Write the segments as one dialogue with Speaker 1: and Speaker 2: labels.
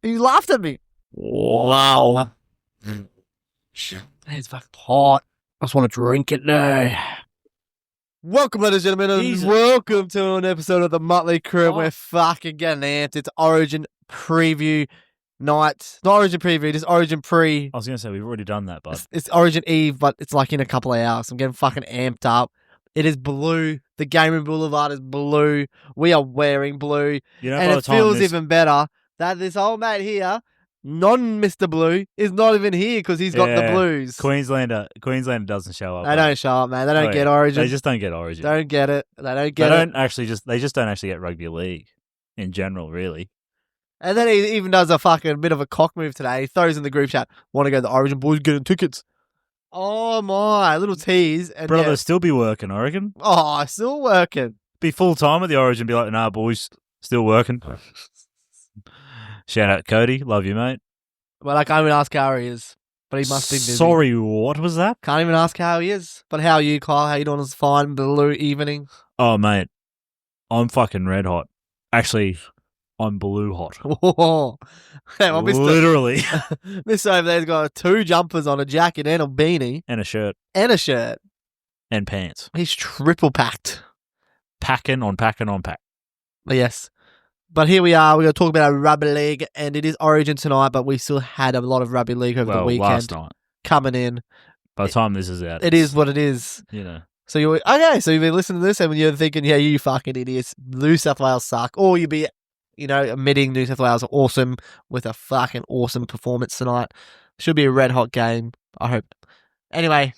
Speaker 1: You laughed at me.
Speaker 2: Wow.
Speaker 1: It's fucking hot. I just want to drink it now. Welcome, ladies and gentlemen, and welcome to an episode of the Motley Crew. We're fucking getting amped. It's Origin preview night. Not Origin preview, just Origin pre.
Speaker 2: I was going to say, we've already done that, bud.
Speaker 1: It's Origin Eve, but it's like in a couple of hours. I'm getting fucking amped up. It is blue. The Gaming Boulevard is blue. We are wearing blue. And it feels even better that this old mate here, non-Mr. Blue, is not even here because he's got the blues.
Speaker 2: Queenslander doesn't show up.
Speaker 1: They don't show up, man. They don't get Origin.
Speaker 2: They just don't get Origin.
Speaker 1: Don't get it. They
Speaker 2: just don't actually get Rugby League in general, really.
Speaker 1: And then he even does a fucking bit of a cock move today. He throws in the group chat, want to go to the Origin, boys, getting tickets. Oh my, little tease. And
Speaker 2: brother, still be working, Oregon.
Speaker 1: Oh, still working.
Speaker 2: Be full time at the Origin, be like, nah, boys, still working. Shout out Cody, love you, mate.
Speaker 1: Well, I can't even ask how he is, but he must be busy.
Speaker 2: Sorry, what was that?
Speaker 1: Can't even ask how he is. But how are you, Kyle? How you doing? It's fine, blue evening.
Speaker 2: Oh, mate, I'm fucking red hot. Actually, I'm blue hot.
Speaker 1: Oh. Hey, well,
Speaker 2: literally.
Speaker 1: Mr. over there's got 2 jumpers on, a jacket and a beanie.
Speaker 2: And a shirt.
Speaker 1: And
Speaker 2: pants.
Speaker 1: He's triple packed.
Speaker 2: Packing on pack.
Speaker 1: Yes. But here we are. We're going to talk about Rugby League, and it is Origin tonight, but we still had a lot of Rugby League over the weekend.
Speaker 2: Last night.
Speaker 1: Coming in.
Speaker 2: By the time this is out.
Speaker 1: It is what it is.
Speaker 2: You know.
Speaker 1: So you've been listening to this, and you're thinking, yeah, you fucking idiots. New South Wales suck. Or you'd be, admitting New South Wales are awesome with a fucking awesome performance tonight. Should be a red hot game, I hope. Anyway,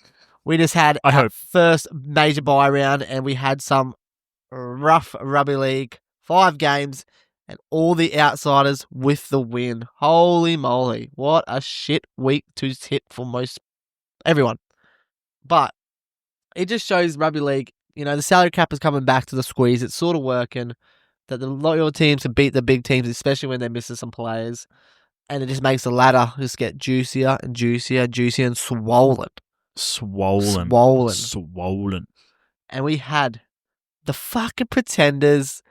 Speaker 1: we just had our first major bye round, and we had some rough Rugby League. 5 games, and all the outsiders with the win. Holy moly. What a shit week to hit for most everyone. But it just shows Rugby League, the salary cap is coming back to the squeeze. It's sort of working. That the loyal teams can beat the big teams, especially when they're missing some players. And it just makes the ladder just get juicier and juicier and juicier and swollen.
Speaker 2: Swollen.
Speaker 1: And we had the fucking Pretenders,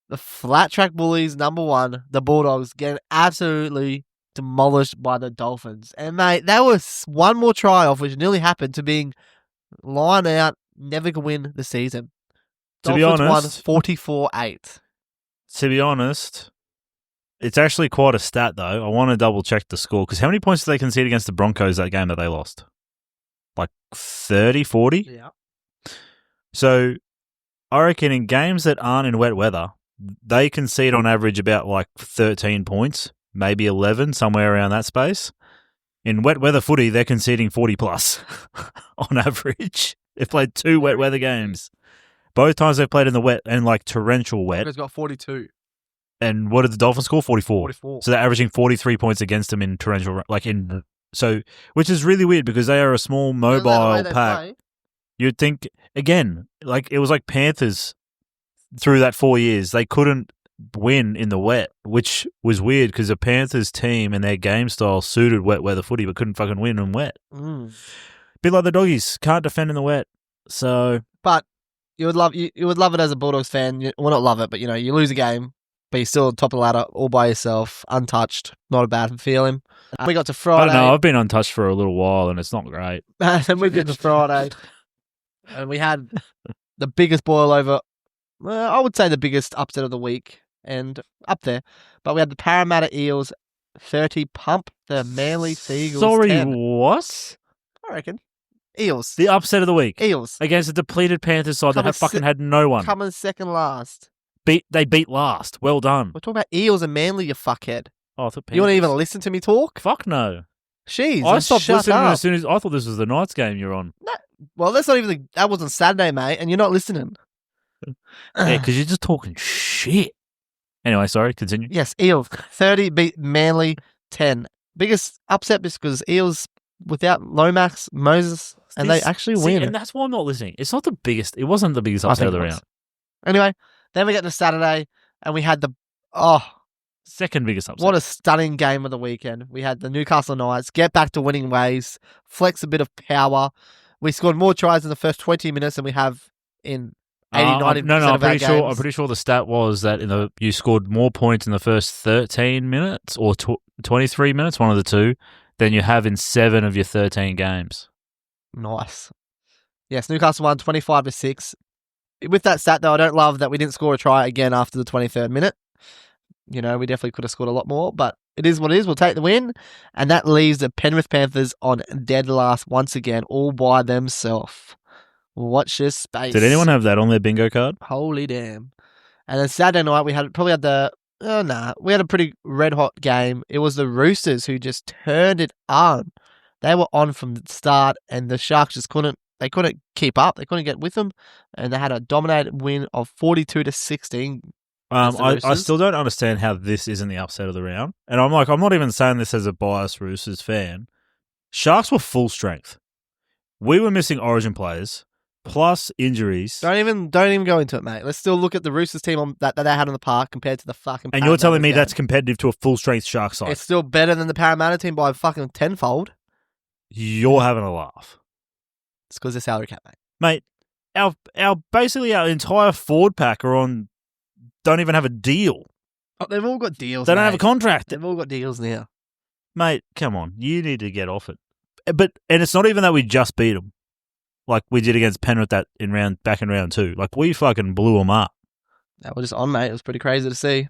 Speaker 1: the flat track bullies, number 1, the Bulldogs, getting absolutely demolished by the Dolphins. And, mate, that was one more try off, which nearly happened to being line out, never can win the season.
Speaker 2: To be honest,
Speaker 1: won 44-8.
Speaker 2: To be honest, it's actually quite a stat, though. I want to double-check the score, because how many points did they concede against the Broncos that game that they lost? Like 30, 40?
Speaker 1: Yeah.
Speaker 2: So, I reckon in games that aren't in wet weather, they concede on average about like 13 points, maybe 11, somewhere around that space. In wet weather footy, they're conceding 40 plus on average. They've played 2 wet weather games. Both times they've played in the wet and like torrential wet.
Speaker 1: It's got 42.
Speaker 2: And what did the Dolphins score? 44. So they're averaging 43 points against them in torrential, which is really weird because they are a small mobile pack. You'd think, again, like it was like Panthers through that 4 years. They couldn't win in the wet, which was weird because the Panthers team and their game style suited wet weather footy but couldn't fucking win in wet. Bit like the Doggies, can't defend in the wet. So,
Speaker 1: but you would love it as a Bulldogs fan. Well, not love it, but you lose a game, but you're still top of the ladder all by yourself, untouched. Not a bad feeling. We got to Friday.
Speaker 2: I don't know. I've been untouched for a little while and it's not great.
Speaker 1: And we get to Friday, and we had the biggest boil over. I would say the biggest upset of the week and up there. But we had the Parramatta Eels 30 pump the Manly Seagulls 10.
Speaker 2: What?
Speaker 1: I reckon. Eels.
Speaker 2: The upset of the week.
Speaker 1: Eels.
Speaker 2: Against a depleted Panthers side that fucking had no one.
Speaker 1: Coming second last.
Speaker 2: They beat last. Well done.
Speaker 1: We're talking about Eels and Manly, you fuckhead.
Speaker 2: Oh, I thought Panthers.
Speaker 1: You want to even listen to me talk?
Speaker 2: Fuck no.
Speaker 1: Jeez,
Speaker 2: I stopped listening as soon as I thought this was the Knights game you're on.
Speaker 1: No, well, that's not even that wasn't Saturday, mate, and you're not listening.
Speaker 2: Yeah, because you're just talking shit. Anyway, sorry, continue.
Speaker 1: Yes, Eels 30 beat Manly 10. Biggest upset because Eels without Lomax, Moses, and they actually win.
Speaker 2: And that's why I'm not listening. It's not the biggest. It wasn't the biggest upset of the round.
Speaker 1: Anyway, then we get to Saturday, and we had
Speaker 2: second biggest upset.
Speaker 1: What a stunning game of the weekend. We had the Newcastle Knights get back to winning ways, flex a bit of power. We scored more tries in the first 20 minutes than we have in 90%
Speaker 2: I'm
Speaker 1: of our
Speaker 2: pretty sure. I'm
Speaker 1: games.
Speaker 2: pretty sure the stat was that you scored more points in the first 13 minutes or 23 minutes, one of the two, than you have in 7 of your 13 games.
Speaker 1: Nice. Yes, Newcastle won 25-6. With that stat, though, I don't love that we didn't score a try again after the 23rd minute. We definitely could have scored a lot more, but it is what it is. We'll take the win, and that leaves the Penrith Panthers on dead last once again, all by themselves. Watch this space.
Speaker 2: Did anyone have that on their bingo card?
Speaker 1: Holy damn. And then Saturday night, we had a pretty red-hot game. It was the Roosters who just turned it on. They were on from the start, and the Sharks just couldn't keep up. They couldn't get with them, and they had a dominated win of 42-16.
Speaker 2: I still don't understand how this isn't the upset of the round. And I'm not even saying this as a biased Roosters fan. Sharks were full strength. We were missing Origin players, plus injuries.
Speaker 1: Don't even go into it, mate. Let's still look at the Roosters team that they had on the park compared to the fucking
Speaker 2: And you're telling me
Speaker 1: game.
Speaker 2: that's competitive to a full strength Shark side?
Speaker 1: It's still better than the Parramatta team by fucking tenfold.
Speaker 2: You're having a laugh.
Speaker 1: It's because they're salary cap, mate.
Speaker 2: Mate, our entire forward pack don't even have a deal.
Speaker 1: Oh, they've all got deals.
Speaker 2: They don't have a contract.
Speaker 1: They've all got deals now.
Speaker 2: Mate, come on. You need to get off it. And it's not even that we just beat them, like we did against Penrith back in round 2. Like, we fucking blew them up.
Speaker 1: They were just on, mate. It was pretty crazy to see.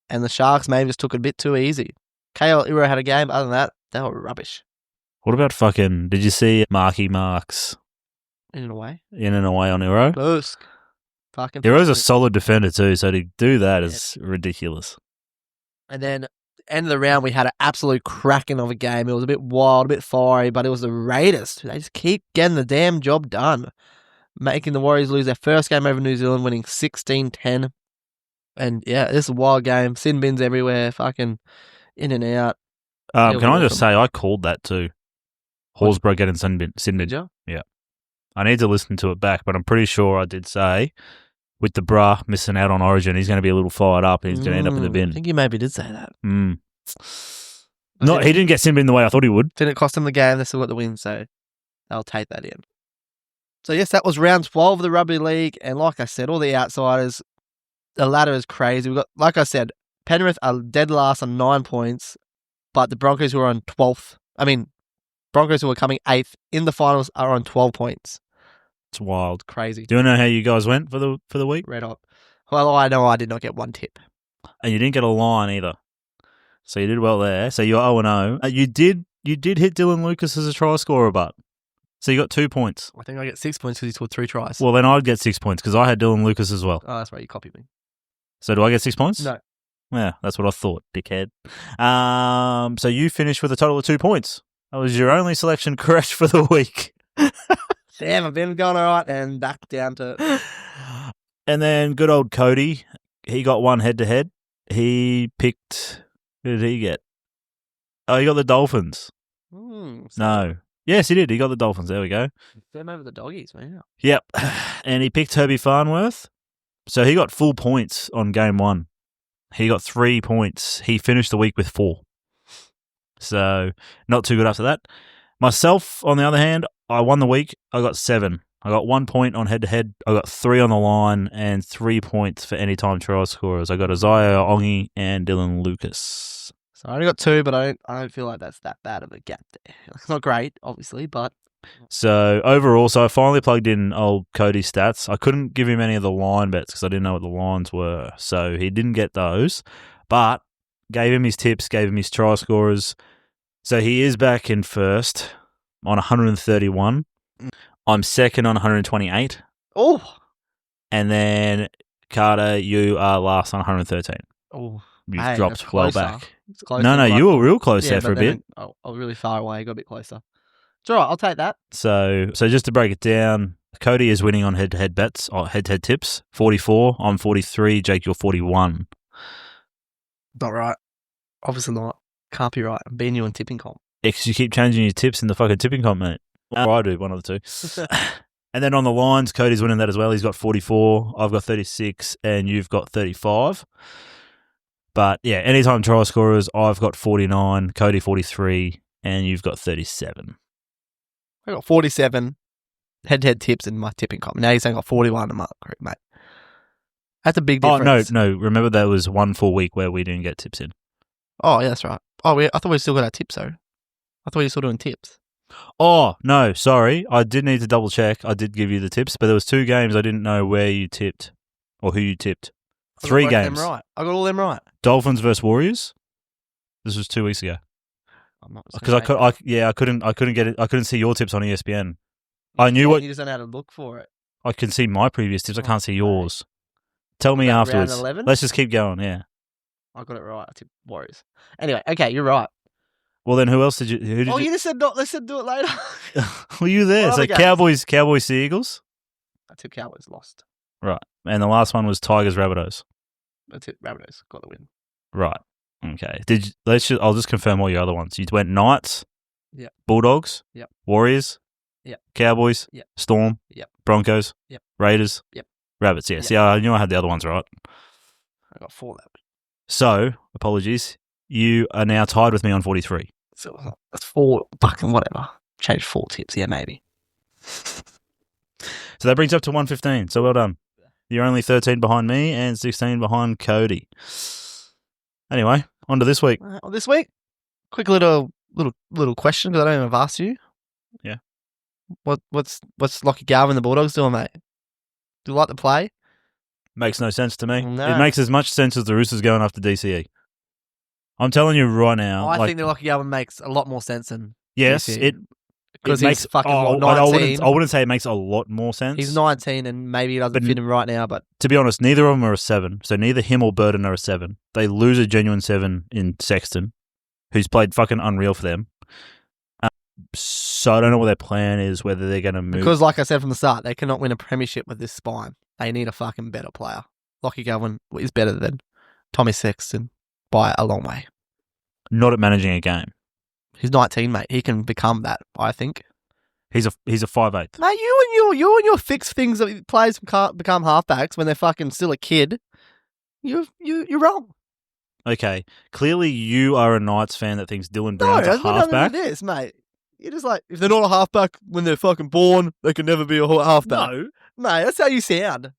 Speaker 1: And the Sharks maybe just took it a bit too easy. KL Iro had a game, but other than that, they were rubbish.
Speaker 2: What about did you see Marky Marks?
Speaker 1: In and away.
Speaker 2: In and away on Iro?
Speaker 1: Boosk. Fucking
Speaker 2: Iro's a solid defender too, so to do that is ridiculous.
Speaker 1: And then, end of the round, we had an absolute cracking of a game. It was a bit wild, a bit fiery, but it was the Raiders. They just keep getting the damn job done. Making the Warriors lose their first game over New Zealand, winning 16-10. And yeah, this is a wild game. Sin bins everywhere, fucking in and out.
Speaker 2: Can I just say, I called that too. Horsburgh getting sin bin.
Speaker 1: Did you?
Speaker 2: Yeah. I need to listen to it back, but I'm pretty sure I did say, with the bruh missing out on Origin, he's going to be a little fired up and he's going to end up in the bin.
Speaker 1: I think you maybe did say that.
Speaker 2: He didn't get sin bin the way I thought he would.
Speaker 1: Didn't cost them the game. They still got the win, so I'll take that in. So yes, that was round 12 of the Rugby League, and like I said, all the outsiders, the ladder is crazy. We got, like I said, Penrith are dead last on 9 points, but the Broncos who are on 12th. Broncos who are coming 8th in the finals are on 12 points.
Speaker 2: It's wild.
Speaker 1: Crazy.
Speaker 2: Do you know how you guys went for the week?
Speaker 1: Red hot. Well, I know I did not get one tip.
Speaker 2: And you didn't get a line either. So you did well there. So you're 0-0. You did hit Dylan Lucas as a try scorer, but so you got 2 points.
Speaker 1: I think I get 6 points because he scored 3 tries.
Speaker 2: Well, then I'd get 6 points because I had Dylan Lucas as well.
Speaker 1: Oh, that's right. You copied me.
Speaker 2: So do I get 6 points?
Speaker 1: No.
Speaker 2: Yeah, that's what I thought, dickhead. So you finished with a total of 2 points. That was your only selection correct for the week.
Speaker 1: Damn, I've been going all right and back down to...
Speaker 2: And then good old Cody, he got one head-to-head. He picked... Who did he get? Oh, he got the Dolphins. No. Yes, he did. He got the Dolphins. There we go.
Speaker 1: Them over the Doggies, man.
Speaker 2: Yep. And he picked Herbie Farnworth. So he got full points on game 1. He got 3 points. He finished the week with 4. So not too good after that. Myself, on the other hand, I won the week. I got 7. I got 1 point on head-to-head. I got 3 on the line and 3 points for anytime try scorers. I got Isaiah Ongi and Dylan Lucas.
Speaker 1: So I only got 2, but I don't feel like that's that bad of a gap there. It's not great, obviously, but...
Speaker 2: So overall, I finally plugged in old Cody's stats. I couldn't give him any of the line bets because I didn't know what the lines were. So he didn't get those, but gave him his tips, gave him his try scorers. So he is back in first on 131. I'm second on 128.
Speaker 1: Oh!
Speaker 2: And then, Carter, you are last on 113.
Speaker 1: Oh.
Speaker 2: You've dropped well back.
Speaker 1: No,
Speaker 2: you were real close there for a bit.
Speaker 1: I was really far away. Got a bit closer. It's all right. I'll take that.
Speaker 2: So just to break it down, Cody is winning on head-to-head bets, or head-to-head tips, 44. I'm 43. Jake, you're 41.
Speaker 1: Not right. Obviously not. Can't be right. I'm beating you on tipping comp.
Speaker 2: Because you keep changing your tips in the fucking tipping comp, mate. Or I do, one of the two. And then on the lines, Cody's winning that as well. He's got 44. I've got 36, and you've got 35. But yeah, anytime try scorers, I've got 49, Cody 43, and you've got 37.
Speaker 1: I got 47. head-to-head tips in my tipping comp. Now he's only got 41 in my group, mate. That's a big difference.
Speaker 2: Oh, no. Remember there was one full week where we didn't get tips in.
Speaker 1: Oh, yeah, that's right. Oh, I thought we still got our tips, though. I thought you were still doing tips.
Speaker 2: Oh, no, sorry. I did need to double check. I did give you the tips, but there was 2 games I didn't know where you tipped or who you tipped. 3 games.
Speaker 1: Right. I got all them right.
Speaker 2: Dolphins versus Warriors. This was 2 weeks ago. Because I couldn't get it. I couldn't see your tips on ESPN. I knew what
Speaker 1: you just don't know how to look for it.
Speaker 2: I can see my previous tips. I can't see yours. Tell me afterwards.
Speaker 1: Round 11?
Speaker 2: Let's just keep going. Yeah,
Speaker 1: I got it right. I tipped Warriors. Anyway, okay, you're right.
Speaker 2: Well, then who else did you? You
Speaker 1: just said not. Let's do it later.
Speaker 2: Were you there? So Cowboys, Sea Eagles.
Speaker 1: I tipped Cowboys, lost.
Speaker 2: Right, and the last one was Tigers, Rabbitohs.
Speaker 1: I tipped Rabbitohs, got the win.
Speaker 2: Right. Okay. I'll just confirm all your other ones. You went Knights.
Speaker 1: Yep.
Speaker 2: Bulldogs.
Speaker 1: Yep.
Speaker 2: Warriors.
Speaker 1: Yep.
Speaker 2: Cowboys.
Speaker 1: Yep.
Speaker 2: Storm.
Speaker 1: Yep.
Speaker 2: Broncos.
Speaker 1: Yep.
Speaker 2: Raiders.
Speaker 1: Yep.
Speaker 2: Rabbits. Yeah.
Speaker 1: Yep.
Speaker 2: See, I knew I had the other ones right.
Speaker 1: I got 4 that week.
Speaker 2: So, apologies. You are now tied with me on 43.
Speaker 1: So that's 4 fucking whatever. Change 4 tips. Yeah, maybe.
Speaker 2: So that brings up to 115. So well done. You're only 13 behind me and 16 behind Cody. Anyway, on to this week.
Speaker 1: This week, quick little question because I don't even have asked you.
Speaker 2: Yeah.
Speaker 1: What's Lachy Galvin the Bulldogs doing, mate? Do you like the play?
Speaker 2: Makes no sense to me.
Speaker 1: No.
Speaker 2: It makes as much sense as the Roosters going after DCE. I'm telling you right now.
Speaker 1: I think the Lachy Galvin makes a lot more sense than
Speaker 2: yes,
Speaker 1: DCE.
Speaker 2: Because
Speaker 1: he's fucking 19.
Speaker 2: I wouldn't say it makes a lot more sense.
Speaker 1: He's 19 and maybe he doesn't fit him right now. But
Speaker 2: to be honest, neither of them are a 7. So neither him or Burden are a 7. They lose a genuine 7 in Sexton, who's played fucking unreal for them. So I don't know what their plan is, whether they're going to move.
Speaker 1: Because like I said from the start, they cannot win a premiership with this spine. They need a fucking better player. Lachy Galvin is better than Tommy Sexton by a long way.
Speaker 2: Not at managing a game.
Speaker 1: He's 19, mate. He can become that, I think.
Speaker 2: He's a 5'8".
Speaker 1: Mate, you and your fixed things that players can't become halfbacks when they're fucking still a kid. You're wrong.
Speaker 2: Okay, clearly you are a Knights fan that thinks Dylan Brown's a halfback.
Speaker 1: No, it is, mate. You're just like, if they're not a halfback when they're fucking born, they can never be a halfback.
Speaker 2: No.
Speaker 1: Mate, that's how you sound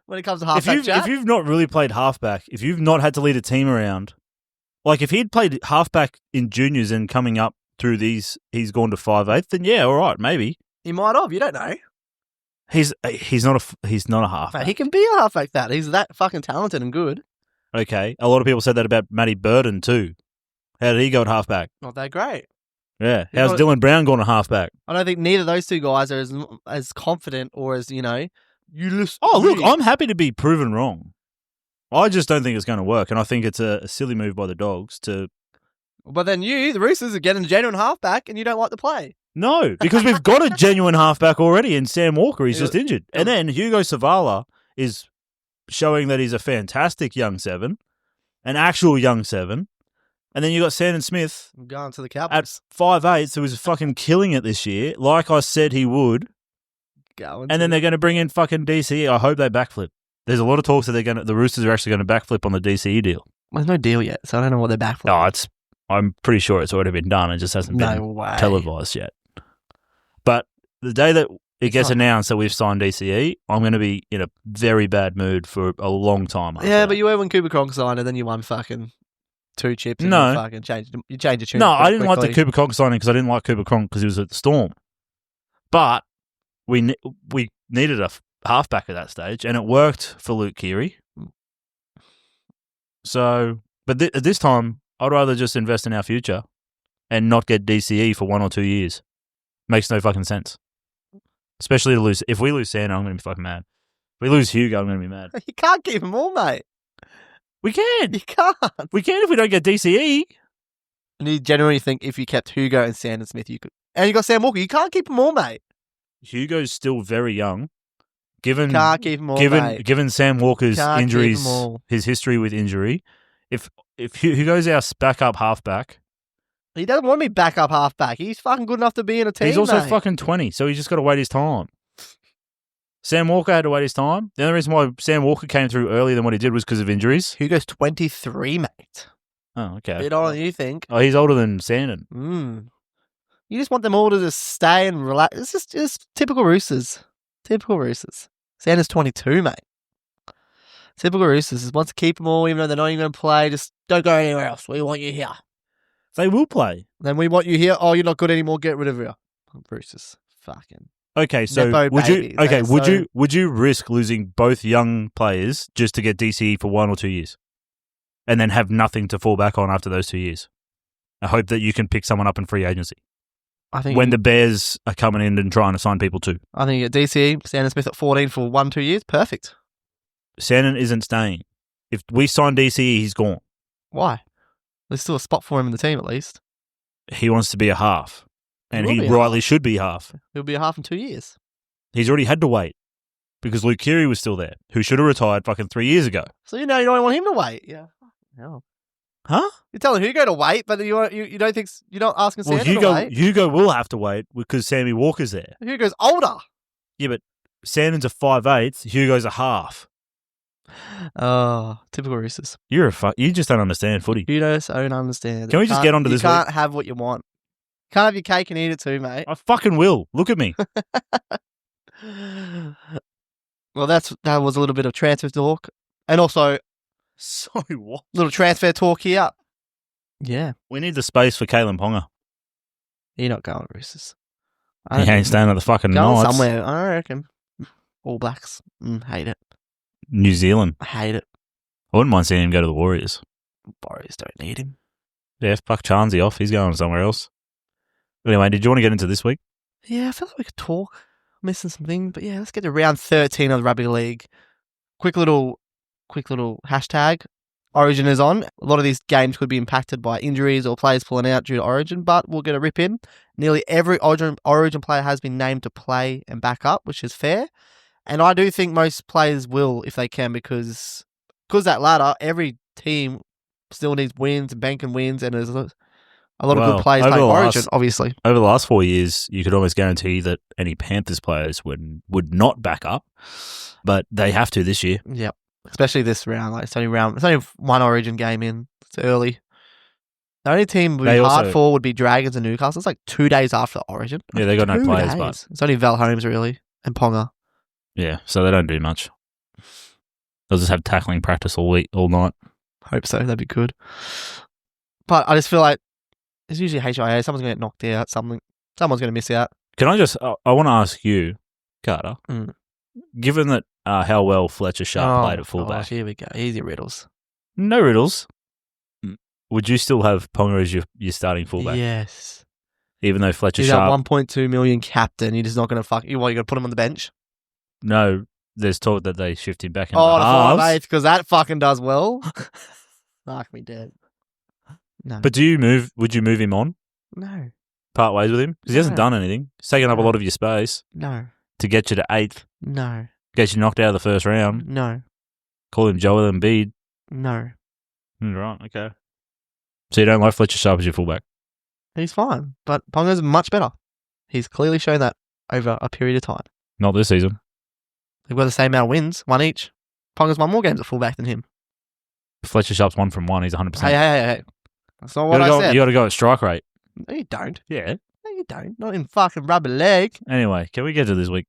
Speaker 1: when it comes to halfback.
Speaker 2: If you've not really played halfback, if you've not had to lead a team around, like if he'd played halfback in juniors and coming up through these, he's gone to 5'8", then yeah, all right, maybe.
Speaker 1: He might have, you don't know.
Speaker 2: He's not a halfback.
Speaker 1: Mate, he can be a halfback that. He's that fucking talented and good.
Speaker 2: Okay, a lot of people said that about Matty Burden too. How did he go at halfback?
Speaker 1: Not that great.
Speaker 2: Yeah. How's Dylan Brown going to halfback?
Speaker 1: I don't think neither of those two guys are as confident or as, you listen.
Speaker 2: Oh, look, I'm happy to be proven wrong. I just don't think it's going to work, and I think it's a silly move by the Dogs to...
Speaker 1: But then the Roosters, are getting a genuine halfback, and you don't like the play.
Speaker 2: No, because we've got a genuine halfback already in Sam Walker. He's just injured. And then Hugo Savala is showing that he's a fantastic young 7, an actual young 7. And then you got Sandon Smith
Speaker 1: going to the Cowboys
Speaker 2: at 5'8", who was fucking killing it this year, like I said he would. And then they're going to bring in fucking DCE. I hope they backflip. There's a lot of talks that the Roosters are actually going to backflip on the DCE deal.
Speaker 1: Well, there's no deal yet, so I don't know what they're backflipping.
Speaker 2: I'm pretty sure it's already been done. It just hasn't been televised yet. But the day that it gets announced that we've signed DCE, I'm going to be in a very bad mood for a long time.
Speaker 1: Yeah, but you were when Cooper Cronk signed, and then you won fucking 2 chips. And you fucking changed your tune.
Speaker 2: No, I didn't like the Cooper Cronk signing because I didn't like Cooper Cronk because he was at the Storm. But we needed a halfback at that stage, and it worked for Luke Keary. So, but at this time, I'd rather just invest in our future and not get DCE for 1 or 2 years. Makes no fucking sense. Especially to lose. If we lose Santa, I'm going to be fucking mad. If we lose Hugo, I'm going to be mad.
Speaker 1: You can't keep them all, mate.
Speaker 2: We can.
Speaker 1: You can't.
Speaker 2: We can if we don't get DCE.
Speaker 1: And you generally think if you kept Hugo and Sandon Smith, you could. And you got Sam Walker. You can't keep them all, mate.
Speaker 2: Hugo's still very young.
Speaker 1: Can't keep them all, mate.
Speaker 2: Given Sam Walker's injuries, his history with injury, if Hugo's our backup halfback,
Speaker 1: he doesn't want me backup halfback. He's fucking good enough to be in a team.
Speaker 2: He's also
Speaker 1: mate.
Speaker 2: Fucking 20, so he's just got to wait his time. Sam Walker had to wait his time. The only reason why Sam Walker came through earlier than what he did was because of injuries.
Speaker 1: Hugo's 23, mate.
Speaker 2: Oh, okay.
Speaker 1: A bit older than you think.
Speaker 2: Oh, he's older than Sandon.
Speaker 1: You just want them all to just stay and relax. It's just typical Roosters. Typical Roosters. Santa's 22, mate. Typical Roosters just wants to keep them all, even though they're not even going to play. Just don't go anywhere else. We want you here.
Speaker 2: They will play.
Speaker 1: Then we want you here. Oh, you're not good anymore. Get rid of you. Roosters. Fucking.
Speaker 2: Okay, so
Speaker 1: Nepo babies.
Speaker 2: would you risk losing both young players just to get DCE for 1 or 2 years, and then have nothing to fall back on after those 2 years? I hope that you can pick someone up in free agency.
Speaker 1: I think
Speaker 2: when the Bears are coming in and trying to sign people too.
Speaker 1: I think at DCE, Sandon Smith at 14 for 1-2 years, perfect.
Speaker 2: Sandon isn't staying. If we sign DCE, he's gone.
Speaker 1: Why? There's still a spot for him in the team at least.
Speaker 2: He wants to be a half. And he rightly should be half.
Speaker 1: He'll be a half in 2 years.
Speaker 2: He's already had to wait because Luke Keary was still there, who should have retired fucking 3 years ago.
Speaker 1: So you don't want him to wait. Yeah. No.
Speaker 2: Huh?
Speaker 1: You're telling Hugo to wait, but you don't think you're not asking Sandon to wait.
Speaker 2: Hugo will have to wait because Sammy Walker's there.
Speaker 1: Hugo's older.
Speaker 2: Yeah, but Sandon's a 5'8", Hugo's a half.
Speaker 1: Oh, typical Roosters.
Speaker 2: You just don't understand footy.
Speaker 1: You just don't understand.
Speaker 2: Can we just get onto this?
Speaker 1: You can't have what you want. You can't have your cake and eat it too, mate.
Speaker 2: I fucking will. Look at me.
Speaker 1: Well, that was a little bit of transfer talk, and also,
Speaker 2: sorry, what?
Speaker 1: Little transfer talk here. Yeah,
Speaker 2: we need the space for Kalen Ponga.
Speaker 1: You're not going Roosters.
Speaker 2: He ain't staying at the fucking
Speaker 1: Going
Speaker 2: Knights.
Speaker 1: somewhere. I reckon. All Blacks. Hate it.
Speaker 2: New Zealand.
Speaker 1: I hate it.
Speaker 2: I wouldn't mind seeing him go to the Warriors.
Speaker 1: Warriors don't need him.
Speaker 2: Yeah, fuck Charnsey off. He's going somewhere else. Anyway, did you want to get into this week?
Speaker 1: Yeah, I feel like we could talk. I'm missing some things, but yeah, let's get to round 13 of the Rugby League. Quick little hashtag. Origin is on. A lot of these games could be impacted by injuries or players pulling out due to Origin, but we'll get a rip in. Nearly every Origin player has been named to play and back up, which is fair. And I do think most players will if they can because that ladder, every team still needs wins and banking wins, and there's a lot of good players playing Origin, obviously.
Speaker 2: Over the last 4 years, you could almost guarantee that any Panthers players would not back up, but they have to this year.
Speaker 1: Yep. Especially this round. It's only one Origin game in. It's early. The only team would be hard for would be Dragons and Newcastle. It's like 2 days after Origin.
Speaker 2: Yeah, they got no players, but
Speaker 1: it's only Val Holmes really and Ponga.
Speaker 2: Yeah, so they don't do much. They'll just have tackling practice all night.
Speaker 1: Hope so. That'd be good. But I just feel like it's usually HIA. Someone's going to get knocked out. Someone's going to miss out.
Speaker 2: Can I just? I want to ask you, Carter. Given that how well Fletcher Sharp played at fullback.
Speaker 1: Here we go. Easy riddles.
Speaker 2: No riddles. Would you still have Ponga as your starting fullback?
Speaker 1: Yes.
Speaker 2: Even though Fletcher
Speaker 1: He's
Speaker 2: Sharp...
Speaker 1: He's a 1.2 million captain. You're just not going to fuck... You're going to put him on the bench?
Speaker 2: No. There's talk that they shift him back in
Speaker 1: the 5'8", because that fucking does well. Fuck me dead. No.
Speaker 2: But would you move him on?
Speaker 1: No.
Speaker 2: Part ways with him? Because he hasn't done anything. He's taken up a lot of your space.
Speaker 1: No.
Speaker 2: To get you to 8th.
Speaker 1: No.
Speaker 2: Get you knocked out of the first round.
Speaker 1: No.
Speaker 2: Call him Joel Embiid.
Speaker 1: No.
Speaker 2: Right, okay. So you don't like Fletcher Sharp as your fullback?
Speaker 1: He's fine, but Ponga's much better. He's clearly shown that over a period of time.
Speaker 2: Not this season.
Speaker 1: They've got the same amount of wins, one each. Ponga's won more games at fullback than him.
Speaker 2: Fletcher Sharp's 1 from 1. He's 100%.
Speaker 1: Hey. That's not what I said.
Speaker 2: You got to go at strike rate.
Speaker 1: No, you don't.
Speaker 2: Yeah.
Speaker 1: No, you don't. Not in fucking Rugby League.
Speaker 2: Anyway, can we get to this week?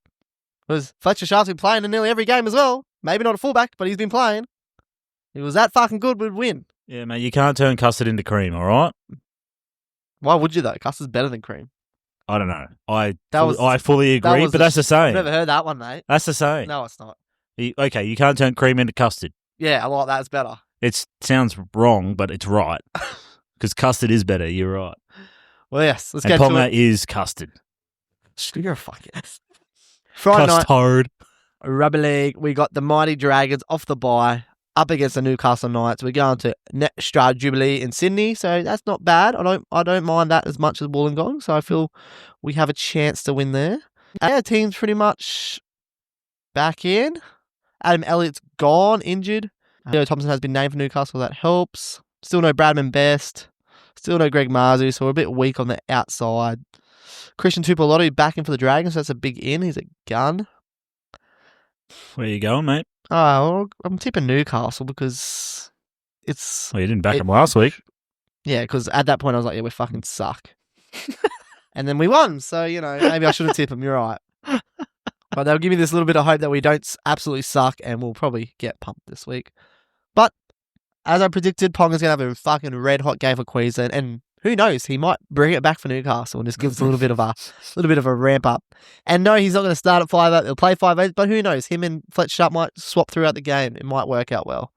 Speaker 1: Because Fletcher Sharp's been playing in nearly every game as well. Maybe not a fullback, but he's been playing. If he was that fucking good, we'd win.
Speaker 2: Yeah, mate, you can't turn custard into cream, all right?
Speaker 1: Why would you, though? Custard's better than cream.
Speaker 2: I don't know. I fully agree, but that's the same.
Speaker 1: I've never heard that one, mate.
Speaker 2: That's the same.
Speaker 1: No, it's not.
Speaker 2: Okay, you can't turn cream into custard.
Speaker 1: Yeah, I like that. It's better.
Speaker 2: It sounds wrong, but it's right. Because custard is better. You're right.
Speaker 1: Well, yes. Let's get to it.
Speaker 2: Ponga is custard.
Speaker 1: You're a fucking... Friday
Speaker 2: Custard.
Speaker 1: Night, Rugby League. We got the mighty Dragons off the bye up against the Newcastle Knights. We're going to Netstrad Jubilee in Sydney, so that's not bad. I don't mind that as much as Wollongong, so I feel we have a chance to win there. Our team's pretty much back in. Adam Elliott's gone, injured. Leo Thompson has been named for Newcastle, that helps. Still no Bradman Best. Still no Greg Marzu, so we're a bit weak on the outside. Christian Tupolotti back in for the Dragons, so that's a big in. He's a gun.
Speaker 2: Where you going, mate?
Speaker 1: Oh, I'm tipping Newcastle because it's...
Speaker 2: Well, you didn't back him last week.
Speaker 1: Yeah, because at that point I was like, yeah, we fucking suck. And then we won. So, maybe I shouldn't tip them. You're right. But they'll give me this little bit of hope that we don't absolutely suck and we'll probably get pumped this week. But as I predicted, Ponga's going to have a fucking red hot game for Queensland. And who knows? He might bring it back for Newcastle and just give us a little bit of a ramp up. And no, he's not going to start at 5'8". They'll play 5'8", but who knows? Him and Fletcher Sharp might swap throughout the game. It might work out well.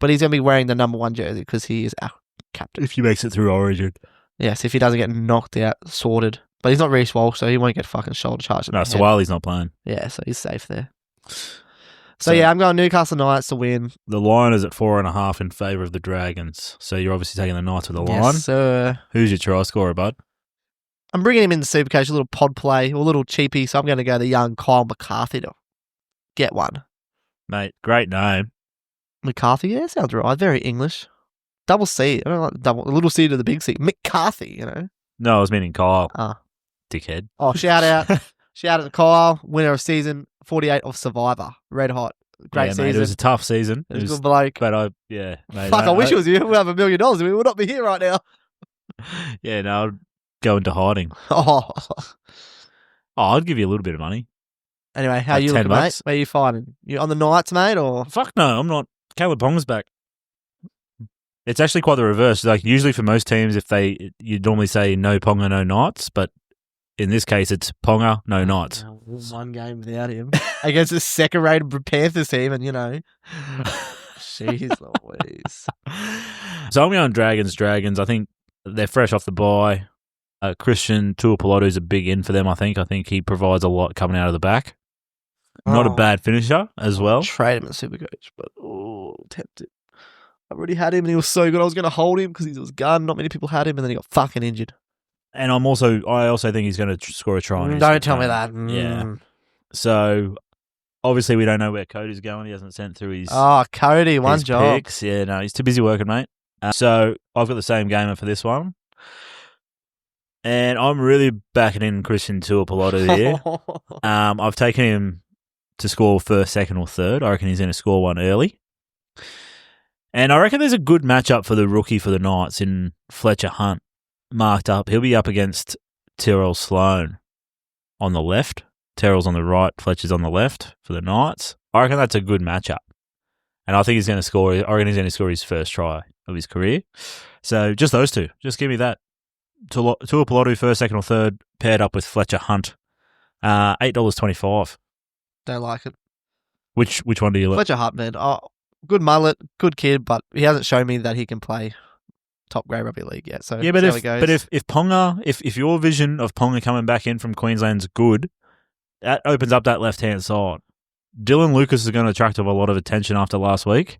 Speaker 1: But he's going to be wearing the number 1 jersey because he is our captain.
Speaker 2: If he makes it through Origin.
Speaker 1: Yes, if he doesn't get knocked out, sorted. But he's not Reece Walsh, so he won't get fucking shoulder charged.
Speaker 2: No, Sawali's not playing.
Speaker 1: Yeah, so he's safe there. So yeah, I'm going Newcastle Knights to win.
Speaker 2: The line is at 4.5 in favour of the Dragons. So you're obviously taking the Knights with the line.
Speaker 1: Yes, sir.
Speaker 2: Who's your try scorer, bud?
Speaker 1: I'm bringing him in the Supercoach, a little pod play, a little cheapie, so I'm going to go the young Kyle McCarthy to get one.
Speaker 2: Mate, great name.
Speaker 1: McCarthy, yeah, sounds right. Very English. Double C. I don't like the little C to the big C. McCarthy,
Speaker 2: No, I was meaning Kyle.
Speaker 1: Ah.
Speaker 2: Dickhead.
Speaker 1: Oh, shout out. Shout out to Kyle, winner of season 48 of Survivor. Red hot. Great season.
Speaker 2: Mate, it was a tough season.
Speaker 1: It was a good bloke.
Speaker 2: But mate.
Speaker 1: Fuck, I wish it was you. We'd have $1 million. We would not be here right now.
Speaker 2: Yeah, no, I'd go into hiding.
Speaker 1: Oh,
Speaker 2: I'd give you a little bit of money.
Speaker 1: Anyway, how you looking, mate? Where are you finding? You on the Knights, mate, or?
Speaker 2: Fuck no, I'm not. Caleb Pong's back. It's actually quite the reverse. Like usually for most teams, you normally say no Ponga, no Knights, but in this case, it's Ponga, no Knights.
Speaker 1: One game without him against a second-rated Panthers team, and jeez Louise.
Speaker 2: So I'm going Dragons. I think they're fresh off the bye. Christian Tuipulotu is a big in for them. I think he provides a lot coming out of the back. Not a bad finisher as well.
Speaker 1: Trade him at Supercoach, but tempted. I already had him and he was so good. I was going to hold him because he was gun. Not many people had him, and then he got fucking injured.
Speaker 2: And I also think he's going to score a try.
Speaker 1: Don't tell me that.
Speaker 2: Yeah. So obviously we don't know where Cody's going. He hasn't sent through his.
Speaker 1: Oh, Cody, one job.
Speaker 2: Picks. Yeah, no, he's too busy working, mate. So I've got the same gamer for this one. And I'm really backing in Christian Tuipulotu here. I've taken him to score first, second, or third. I reckon he's going to score one early. And I reckon there's a good matchup for the rookie for the Knights in Fletcher Hunt. Marked up. He'll be up against Tyrrell Sloan on the left. Tyrrell's on the right. Fletcher's on the left for the Knights. I reckon that's a good matchup. And I think he's going to score. I reckon he's going to score his first try of his career. So just those two. Just give me that. Tuipulotu first, second, or third, paired up with Fletcher Hunt. $8.25.
Speaker 1: Don't like it.
Speaker 2: Which one do you like?
Speaker 1: Fletcher Hunt, man. Oh, good mullet, good kid, but he hasn't shown me that he can play top grade rugby league yet. So
Speaker 2: yeah, but if Ponga, if your vision of Ponga coming back in from Queensland's good, that opens up that left hand side. Dylan Lucas is going to attract a lot of attention after last week.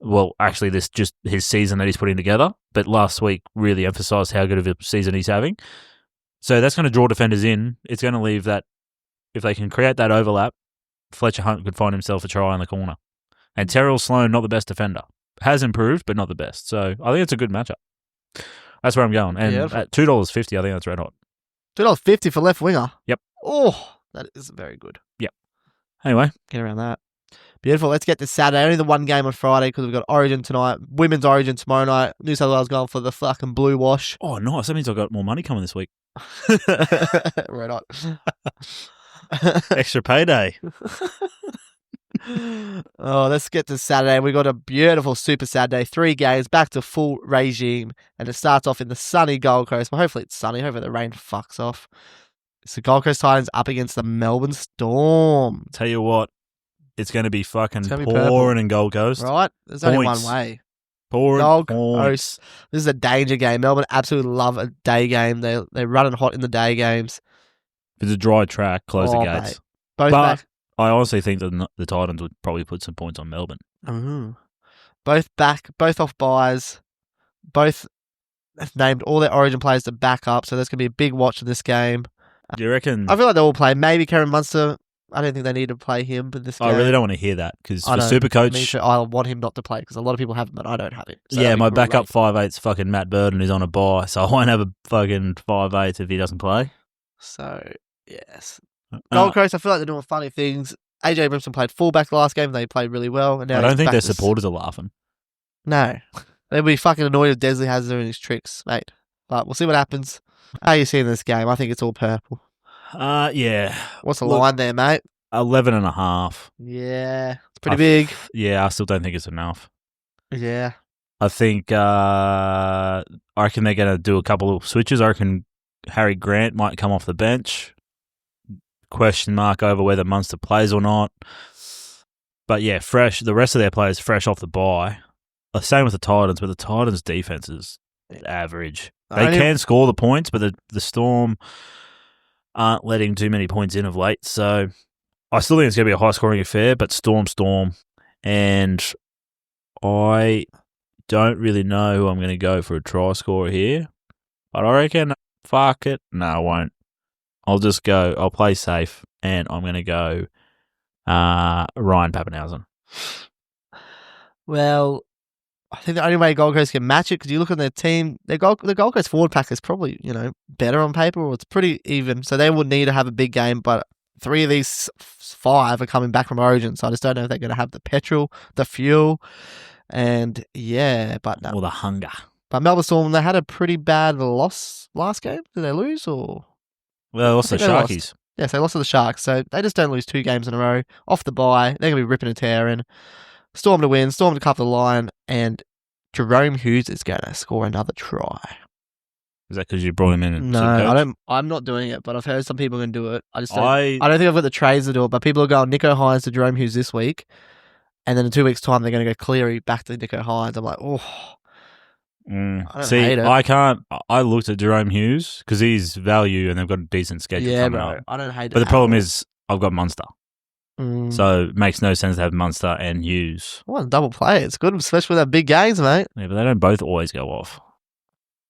Speaker 2: Well, actually, this just his season that he's putting together, but last week really emphasised how good of a season he's having. So that's going to draw defenders in. It's going to leave that if they can create that overlap, Fletcher Hunt could find himself a try in the corner. And Tyrrell Sloan, not the best defender. Has improved, but not the best. So I think it's a good matchup. That's where I'm going. And at $2.50, I think that's red hot.
Speaker 1: $2.50 for left winger?
Speaker 2: Yep.
Speaker 1: Oh, that is very good.
Speaker 2: Yep. Anyway.
Speaker 1: Get around that. Beautiful. Let's get to Saturday. Only the one game on Friday because we've got Origin tonight, Women's Origin tomorrow night. New South Wales going for the fucking blue wash.
Speaker 2: Oh, nice. That means I've got more money coming this week.
Speaker 1: Red hot.
Speaker 2: Extra payday.
Speaker 1: Oh, let's get to Saturday. We got a beautiful Super Saturday. 3 games, back to full regime. And it starts off in the sunny Gold Coast. Well, hopefully it's sunny. Hopefully the rain fucks off. It's the Gold Coast Titans up against the Melbourne Storm.
Speaker 2: Tell you what, it's going to be fucking pouring in Gold Coast.
Speaker 1: Right? There's only one way.
Speaker 2: Pouring
Speaker 1: Gold Coast. This is a danger game. Melbourne absolutely love a day game. They're running hot in the day games.
Speaker 2: If it's a dry track, close the gates.
Speaker 1: Mate. Both back.
Speaker 2: I honestly think that the Titans would probably put some points on Melbourne.
Speaker 1: Mm-hmm. Both back, both off buys, both have named all their Origin players to back up, so there's going to be a big watch of this game.
Speaker 2: Do you reckon?
Speaker 1: I feel like they all play. Maybe Karen Munster. I don't think they need to play him in this game.
Speaker 2: I really don't want to hear that because for Supercoach,
Speaker 1: I want him not to play because a lot of people have him, but I don't have him. So
Speaker 2: yeah, my backup 5'8's fucking Matt Burden who's on a bye, so I won't have a fucking 5'8 if he doesn't play.
Speaker 1: So yes. Gold Coast, I feel like they're doing funny things. AJ Brimson played fullback the last game. They played really well. And now
Speaker 2: I don't think their supporters are laughing.
Speaker 1: No. They'll be fucking annoyed if Desley has doing his tricks, mate. But we'll see what happens. How are you seeing this game? I think it's all purple.
Speaker 2: Yeah.
Speaker 1: What's the line there, mate?
Speaker 2: 11.5.
Speaker 1: Yeah. It's pretty big.
Speaker 2: Yeah, I still don't think it's enough.
Speaker 1: Yeah.
Speaker 2: I think I reckon they're going to do a couple of switches. I reckon Harry Grant might come off the bench. Question mark over whether Munster plays or not. But yeah, fresh. The rest of their players fresh off the bye. Same with the Titans, but the Titans' defense is average. They can score the points, but the Storm aren't letting too many points in of late. So I still think it's going to be a high-scoring affair, but Storm. And I don't really know who I'm going to go for a try scorer here. But I reckon, fuck it. No, I won't. I'll just go. I'll play safe, and I'm going to go Ryan Pappenhausen.
Speaker 1: Well, I think the only way Gold Coast can match it, because you look at their team, the Gold Coast forward pack is probably, better on paper, or it's pretty even. So they would need to have a big game, but 3 of these 5 are coming back from Origin, so I just don't know if they're going to have the petrol, the fuel, and but no.
Speaker 2: Or the hunger.
Speaker 1: But Melbourne Storm, they had a pretty bad loss last game. Did they lose, or?
Speaker 2: Well, they lost the Sharkies.
Speaker 1: Yes, they lost to the Sharks, so they just don't lose 2 games in a row. Off the bye, they're going to be ripping and tearing. Storm to win, Storm to cover the line, and Jerome Hughes is going to score another try.
Speaker 2: Is that because you brought him in?
Speaker 1: No, I don't. I'm not doing it, but I've heard some people can do it. I just don't. I don't think I've got the trades to do it. But people are going Nico Hines to Jerome Hughes this week, and then in 2 weeks' time they're going to go Cleary back to Nico Hines. I'm like, I don't hate it.
Speaker 2: I can't. I looked at Jerome Hughes because he's value and they've got a decent schedule coming up.
Speaker 1: I don't hate it.
Speaker 2: But the problem is I've got Munster. So it makes no sense to have Munster and Hughes.
Speaker 1: Well, double play. It's good, especially with that big games, mate.
Speaker 2: Yeah, but they don't both always go off.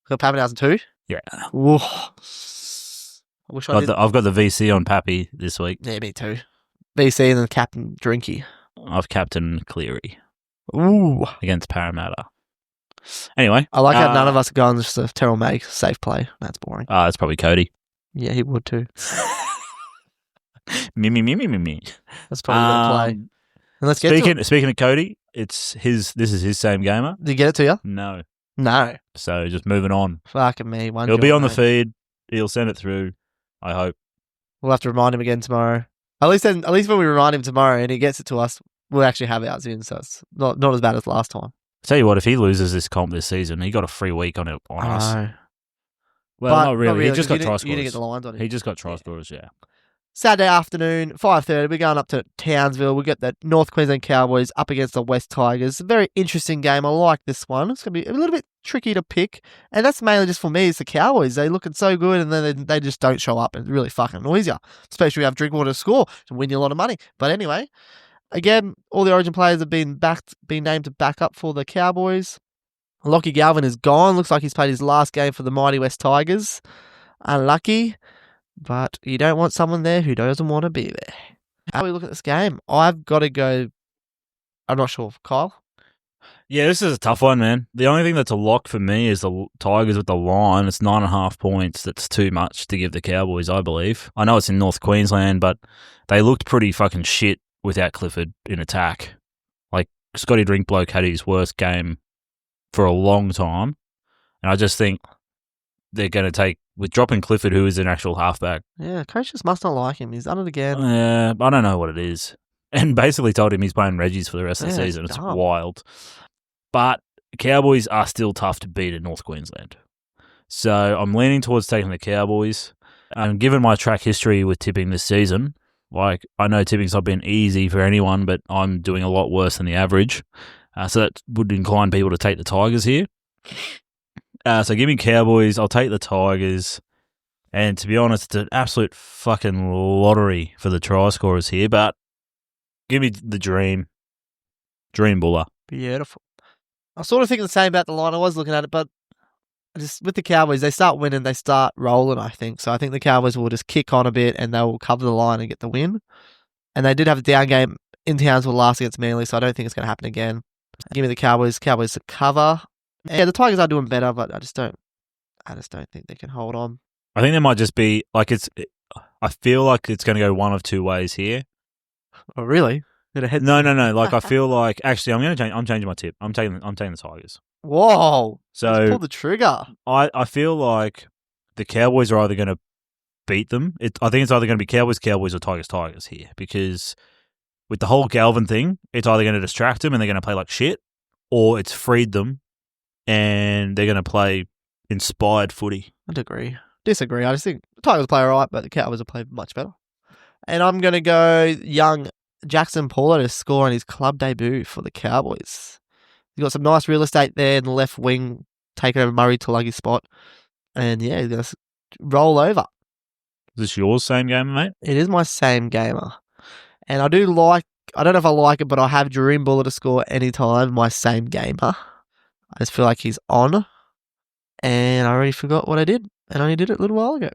Speaker 1: Got Pappenhausen too?
Speaker 2: Yeah.
Speaker 1: Whoa. I wish I did.
Speaker 2: I've got the VC on Pappy this week.
Speaker 1: Yeah, me too. VC and then Captain Drinky.
Speaker 2: I've Captain Cleary.
Speaker 1: Ooh.
Speaker 2: Against Parramatta. Anyway.
Speaker 1: I like how none of us are going just a Terrell May safe play. That's boring.
Speaker 2: It's probably Cody.
Speaker 1: Yeah, he would too.
Speaker 2: Me.
Speaker 1: That's probably the play. And let's get
Speaker 2: Speaking of Cody, this is his same gamer.
Speaker 1: Did he get it to you?
Speaker 2: No.
Speaker 1: So
Speaker 2: just moving on.
Speaker 1: Fucking me.
Speaker 2: He'll be on the feed. He'll send it through. I hope.
Speaker 1: We'll have to remind him again tomorrow. At least when we remind him tomorrow and he gets it to us, we'll actually have ours in. So it's not as bad as last time.
Speaker 2: Tell you what, if he loses this comp this season, he got a free week on us. Well, not really. He just got try scorers.
Speaker 1: You didn't get the lines on him.
Speaker 2: He just got try scorers, yeah.
Speaker 1: Saturday afternoon, 5:30, we're going up to Townsville. We got the North Queensland Cowboys up against the West Tigers. A very interesting game. I like this one. It's going to be a little bit tricky to pick. And that's mainly just for me. It's the Cowboys. They're looking so good and then they just don't show up. It really fucking annoys you. Especially when you have Drinkwater to score to win you a lot of money. But anyway, again, all the Origin players have been named to back up for the Cowboys. Lachy Galvin is gone. Looks like he's played his last game for the mighty West Tigers. Unlucky. But you don't want someone there who doesn't want to be there. How do we look at this game? I've got to go. I'm not sure. Kyle?
Speaker 2: Yeah, this is a tough one, man. The only thing that's a lock for me is the Tigers with the line. It's 9.5 points. That's too much to give the Cowboys, I believe. I know it's in North Queensland, but they looked pretty fucking shit without Clifford in attack. Like, Scotty Drinkbloke had his worst game for a long time. And I just think they're going to take, with dropping Clifford, who is an actual halfback.
Speaker 1: Yeah, coaches must not like him. He's done it again.
Speaker 2: Yeah, I don't know what it is. And basically told him he's playing Reggie's for the rest of the season. It's wild. But Cowboys are still tough to beat in North Queensland. So I'm leaning towards taking the Cowboys. Given my track history with tipping this season, like I know tipping's not been easy for anyone, but I'm doing a lot worse than the average. So that would incline people to take the Tigers here. So give me Cowboys. I'll take the Tigers. And to be honest, it's an absolute fucking lottery for the try scorers here. But give me the Dream Buller.
Speaker 1: Beautiful. I sort of think the same about the line. I was looking at it, but just with the Cowboys, they start winning, they start rolling, I think. So I think the Cowboys will just kick on a bit and they'll cover the line and get the win. And they did have a down game in Townsville last against Manly, so I don't think it's going to happen again. Give me the Cowboys to cover. Yeah, the Tigers are doing better, but I just don't think they can hold on.
Speaker 2: I think there might just be I feel like it's going to go one of two ways here.
Speaker 1: Oh, really?
Speaker 2: No. Like I feel like actually I'm changing my tip. I'm taking the Tigers.
Speaker 1: Whoa.
Speaker 2: So
Speaker 1: Let's pull the trigger.
Speaker 2: I feel like the Cowboys are either going to beat them. I think it's either going to be Cowboys, or Tigers here, because with the whole Galvin thing, it's either going to distract them and they're going to play like shit, or it's freed them and they're going to play inspired footy.
Speaker 1: I disagree. I just think the Tigers play all right, but the Cowboys will play much better. And I'm going to go young Jackson Paulo to score on his club debut for the Cowboys. He's got some nice real estate there in the left wing, taking over Murray Tulagi spot. And yeah, he's going to roll over.
Speaker 2: Is this yours, same gamer, mate?
Speaker 1: It is my same gamer. And I don't know if I like it, but I have Dream Buller to score anytime, my same gamer. I just feel like he's on. And I already forgot what I did. And I only did it a little while ago.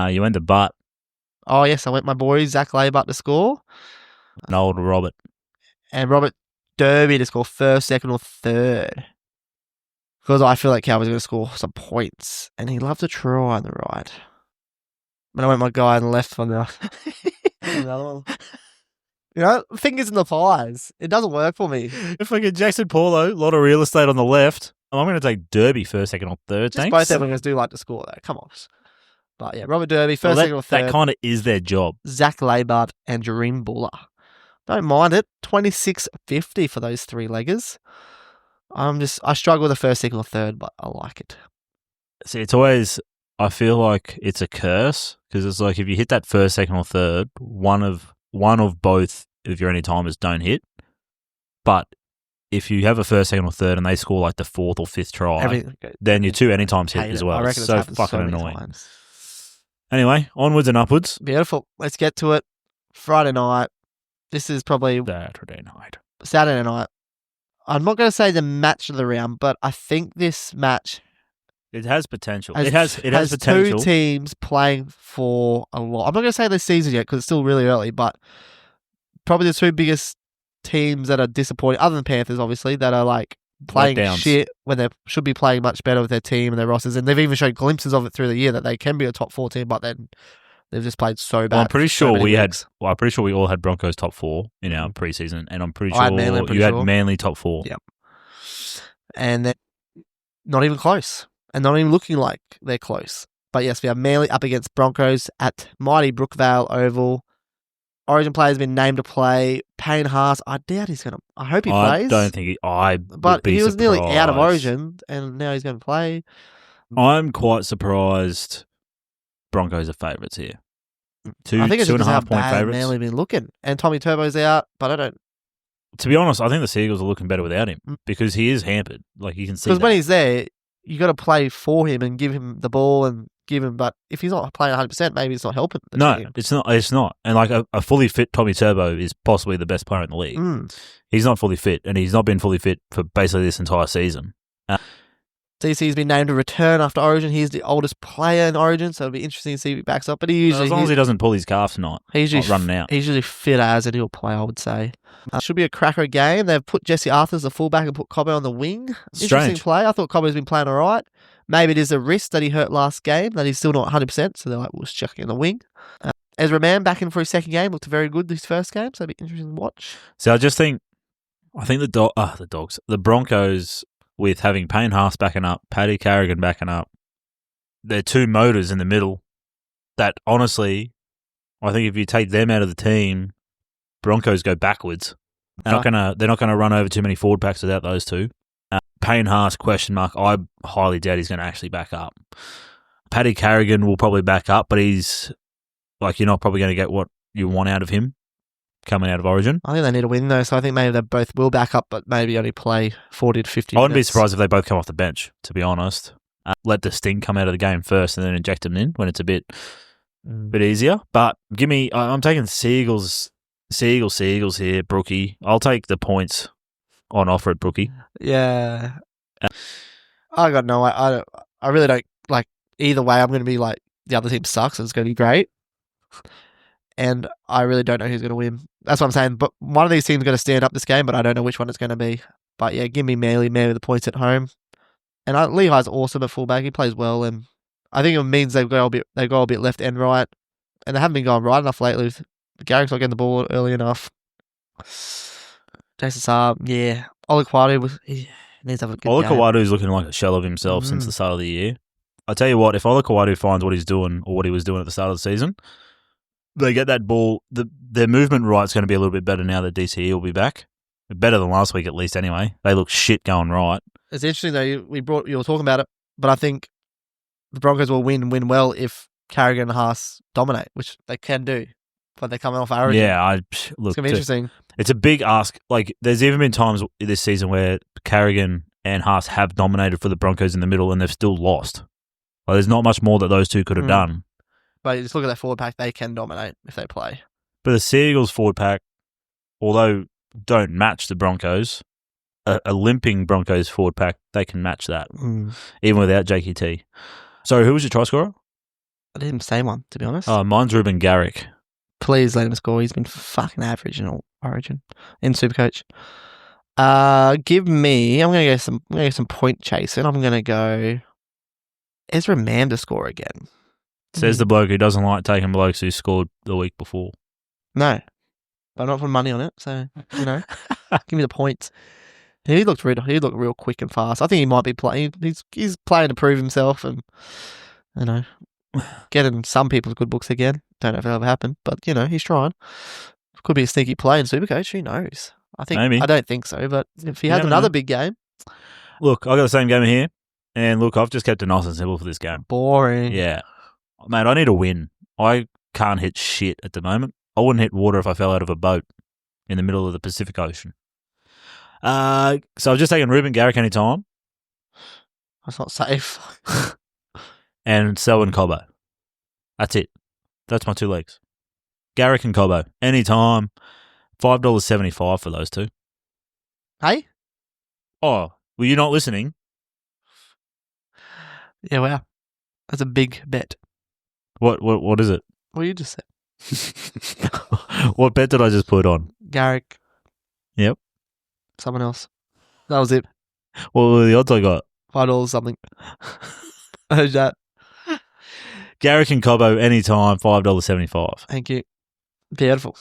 Speaker 2: You went to Butt.
Speaker 1: Oh, yes, I went my boy, Zach Laybutt, to score.
Speaker 2: And old Robert.
Speaker 1: And Robert Derby to score first, second, or third. Because I feel like Cowboys are going to score some points. And he'd love to try on the right. But I went my guy on the left on the other one. You know, fingers in the pies. It doesn't work for me.
Speaker 2: If I get Jackson Paulo, a lot of real estate on the left. I'm going to take Derby first, second, or third.
Speaker 1: Just both of them do like to score, though. Come on. But yeah, Robert Derby, first, second, or third.
Speaker 2: That kind of is their job.
Speaker 1: Zach Laybutt and Jareem Buller. Don't mind it. $26.50 for those three leggers. I struggle with the first, second, or third, but I like it.
Speaker 2: See, it's always, I feel like it's a curse, because it's like if you hit that first, second, or third, one of both of your anytimers don't hit. But if you have a first, second, or third and they score like the fourth or fifth try, then your two anytimes hit as well. I reckon it's so fucking annoying. Times. Anyway, onwards and upwards.
Speaker 1: Beautiful. Let's get to it. Friday night. This is probably Saturday night. I'm not going to say the match of the round, but I think this match,
Speaker 2: it has potential. It has potential.
Speaker 1: Two teams playing for a lot. I'm not going to say this season yet because it's still really early, but probably the two biggest teams that are disappointing, other than Panthers, obviously, that are like playing shit when they should be playing much better with their team and their rosters. And they've even shown glimpses of it through the year that they can be a top 4 team, but then they've just played so bad.
Speaker 2: Well, I'm pretty sure we all had Broncos top 4 in our preseason, and I'm pretty sure you had Manly top 4.
Speaker 1: Yep. And they're not even close, and not even looking like they're close. But yes, we have Manly up against Broncos at mighty Brookvale Oval. Origin player has been named to play. Payne Haas, I doubt he's going to. I hope he plays.
Speaker 2: I don't think
Speaker 1: but he was nearly out of Origin, and now he's going to play.
Speaker 2: I'm quite surprised Broncos are favourites here.
Speaker 1: I think it's
Speaker 2: 2.5 point favourites.
Speaker 1: Manly been looking, and Tommy Turbo's out, but I don't.
Speaker 2: To be honest, I think the Seagulls are looking better without him because he is hampered. Like you can see.
Speaker 1: Because when he's there, you got to play for him and give him the ball and give him. But if he's not playing 100%, maybe it's not helping.
Speaker 2: It's not. It's not. And like a fully fit Tommy Turbo is possibly the best player in the league. He's not fully fit, and he's not been fully fit for basically this entire season.
Speaker 1: DC's been named to return after Origin. He's the oldest player in Origin, so it'll be interesting to see if he backs up. But
Speaker 2: as long as he doesn't pull his calf tonight, he's not running out.
Speaker 1: He's usually fit as, and he'll play, I would say. Should be a cracker game. They've put Jesse Arthur as the fullback and put Cobbo on the wing. Interesting play. I thought Cobbo's been playing all right. Maybe it is a wrist that he hurt last game, that he's still not 100%, so they're like, we'll check in the wing. Ezra Mann back in for his second game. Looked very good this first game, so it'll be interesting to watch.
Speaker 2: So I think the Broncos, with having Payne Haas backing up, Paddy Carrigan backing up, they're two motors in the middle that, honestly, I think if you take them out of the team, Broncos go backwards. They're not gonna run over too many forward packs without those two. Payne Haas, question mark. I highly doubt he's going to actually back up. Paddy Carrigan will probably back up, but he's like, you're not probably going to get what you want out of him coming out of Origin.
Speaker 1: I think they need a win though, so I think maybe they both will back up, but maybe only play 40 to 50
Speaker 2: I wouldn't be surprised if they both come off the bench, to be honest. Let the sting come out of the game first and then inject them in when it's a bit easier. But I'm taking Seagulls here, Brookie. I'll take the points on offer at Brookie.
Speaker 1: Yeah. I got no way. I really don't like either way. I'm going to be like, the other team sucks and it's going to be great. And I really don't know who's going to win. That's what I'm saying. But one of these teams is going to stand up this game, but I don't know which one it's going to be. But yeah, give me Manly with the points at home. And Lehigh's awesome at fullback. He plays well, and I think it means they go a bit left and right, and they haven't been going right enough lately. Garrick's not getting the ball early enough. Jason Saab, yeah. Oli Quadu needs to have a good
Speaker 2: Ola
Speaker 1: game.
Speaker 2: Kawadu's looking like a shell of himself since the start of the year. I tell you what, if Ola Kawadu finds what he's doing or what he was doing at the start of the season, they get that ball. Their movement right's going to be a little bit better now that DCE will be back. Better than last week at least anyway. They look shit going right.
Speaker 1: It's interesting though, you were talking about it, but I think the Broncos will win well if Carrigan and Haas dominate, which they can do, but they're coming off Origin.
Speaker 2: Yeah,
Speaker 1: it's going to be interesting.
Speaker 2: It's a big ask. Like, there's even been times this season where Carrigan and Haas have dominated for the Broncos in the middle and they've still lost. Like, there's not much more that those two could have done.
Speaker 1: But you just look at their forward pack, they can dominate if they play.
Speaker 2: But the Sea Eagles forward pack, although don't match the Broncos, a limping Broncos forward pack, they can match that, even without JKT. So who was your try scorer?
Speaker 1: I didn't say one, to be honest.
Speaker 2: Oh, mine's Ruben Garrick.
Speaker 1: Please let him score. He's been fucking average in Origin, in Supercoach. Give me. I'm gonna go some point chasing. I'm gonna go Ezra Mann to score again.
Speaker 2: Says the bloke who doesn't like taking blokes who scored the week before.
Speaker 1: No, but I'm not putting money on it. So give me the points. He looked real quick and fast. I think he might be playing. He's playing to prove himself, and getting some people's good books again. Don't know if it'll ever happen, but he's trying. Could be a sneaky play in Supercoach. Who knows?
Speaker 2: Maybe.
Speaker 1: I don't think so, but if he has another big game.
Speaker 2: Look, I got the same game here, and look, I've just kept it nice and simple for this game.
Speaker 1: Boring.
Speaker 2: Yeah, mate, I need a win. I can't hit shit at the moment. I wouldn't hit water if I fell out of a boat in the middle of the Pacific Ocean. So I've just taken Ruben Garrick anytime.
Speaker 1: That's not safe.
Speaker 2: And Selwyn Cobbo. That's it. That's my two legs. Garrick and Cobbo. Anytime. $5.75 for those two.
Speaker 1: Hey?
Speaker 2: Oh, were you not listening?
Speaker 1: Yeah, wow. That's a big bet.
Speaker 2: What is it?
Speaker 1: What you just said.
Speaker 2: What bet did I just put on?
Speaker 1: Garrick.
Speaker 2: Yep.
Speaker 1: Someone else. That was it.
Speaker 2: What were the odds I got?
Speaker 1: $5 something. I heard that.
Speaker 2: Garrick and Cobbo anytime, $5.75.
Speaker 1: Thank you. Beautiful.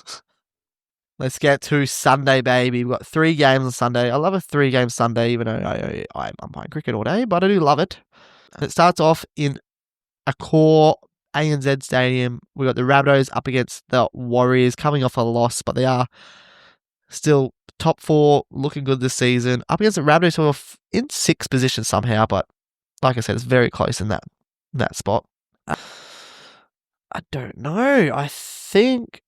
Speaker 1: Let's get to Sunday, baby. We've got 3 games on Sunday. I love a 3-game Sunday, even though I'm playing cricket all day, but I do love it. And it starts off in a core ANZ Stadium. We've got the Rabbitohs up against the Warriors, coming off a loss, but they are still top 4, looking good this season. Up against the Rabbitohs, who are in 6th position somehow, but like I said, it's very close in that spot. I don't know. I think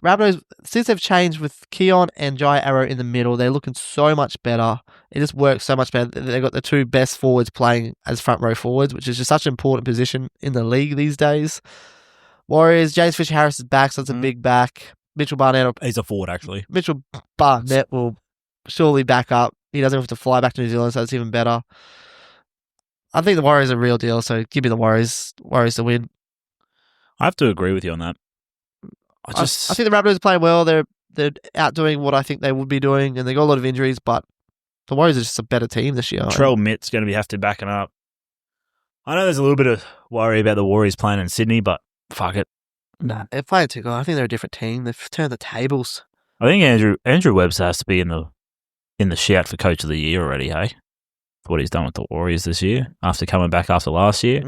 Speaker 1: Rabbitohs, since they've changed with Keon and Jai Arrow in the middle, they're looking so much better. It just works so much better. They've got the 2 best forwards playing as front row forwards, which is just such an important position in the league these days. Warriors, James Fisher-Harris is back, so it's a big back. Mitchell Barnett.
Speaker 2: He's a forward, actually.
Speaker 1: Mitchell Barnett will surely back up. He doesn't have to fly back to New Zealand, so it's even better. I think the Warriors are a real deal, so give me the Warriors to win.
Speaker 2: I have to agree with you on that. I
Speaker 1: think the Raptors are playing well. They're outdoing what I think they would be doing, and they got a lot of injuries, but the Warriors are just a better team this year.
Speaker 2: Trell Mitt's going to have to backing up. I know there's a little bit of worry about the Warriors playing in Sydney, but fuck it.
Speaker 1: Nah, they're playing too good. I think they're a different team. They've turned the tables.
Speaker 2: I think Andrew Webster has to be in the shout for Coach of the Year already, hey? For what he's done with the Warriors this year after coming back after last year.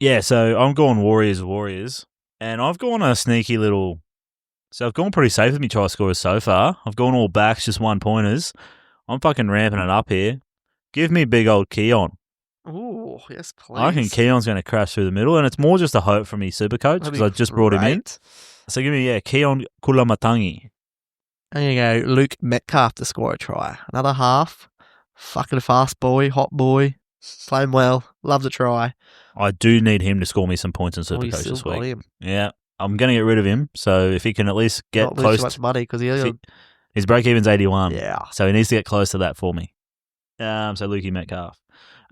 Speaker 2: Yeah, so I'm going Warriors. And I've gone a sneaky little... So I've gone pretty safe with me try scorers so far. I've gone all backs, just 1-pointers. I'm fucking ramping it up here. Give me big old Keon.
Speaker 1: Ooh, yes, please.
Speaker 2: I think Keon's going to crash through the middle, and it's more just a hope from me Supercoach because I just brought him in. So give me, Keon Kulamatangi.
Speaker 1: I'm going to go Luke Metcalf to score a try. Another half. Fucking fast boy, hot boy. Playing well. Love the try.
Speaker 2: I do need him to score me some points in Supercoach this week. Him. Yeah, I'm going to get rid of him. So if he can at least get
Speaker 1: not
Speaker 2: close
Speaker 1: too much money because
Speaker 2: his break even's 81.
Speaker 1: Yeah,
Speaker 2: so he needs to get close to that for me. So Lukey Metcalf.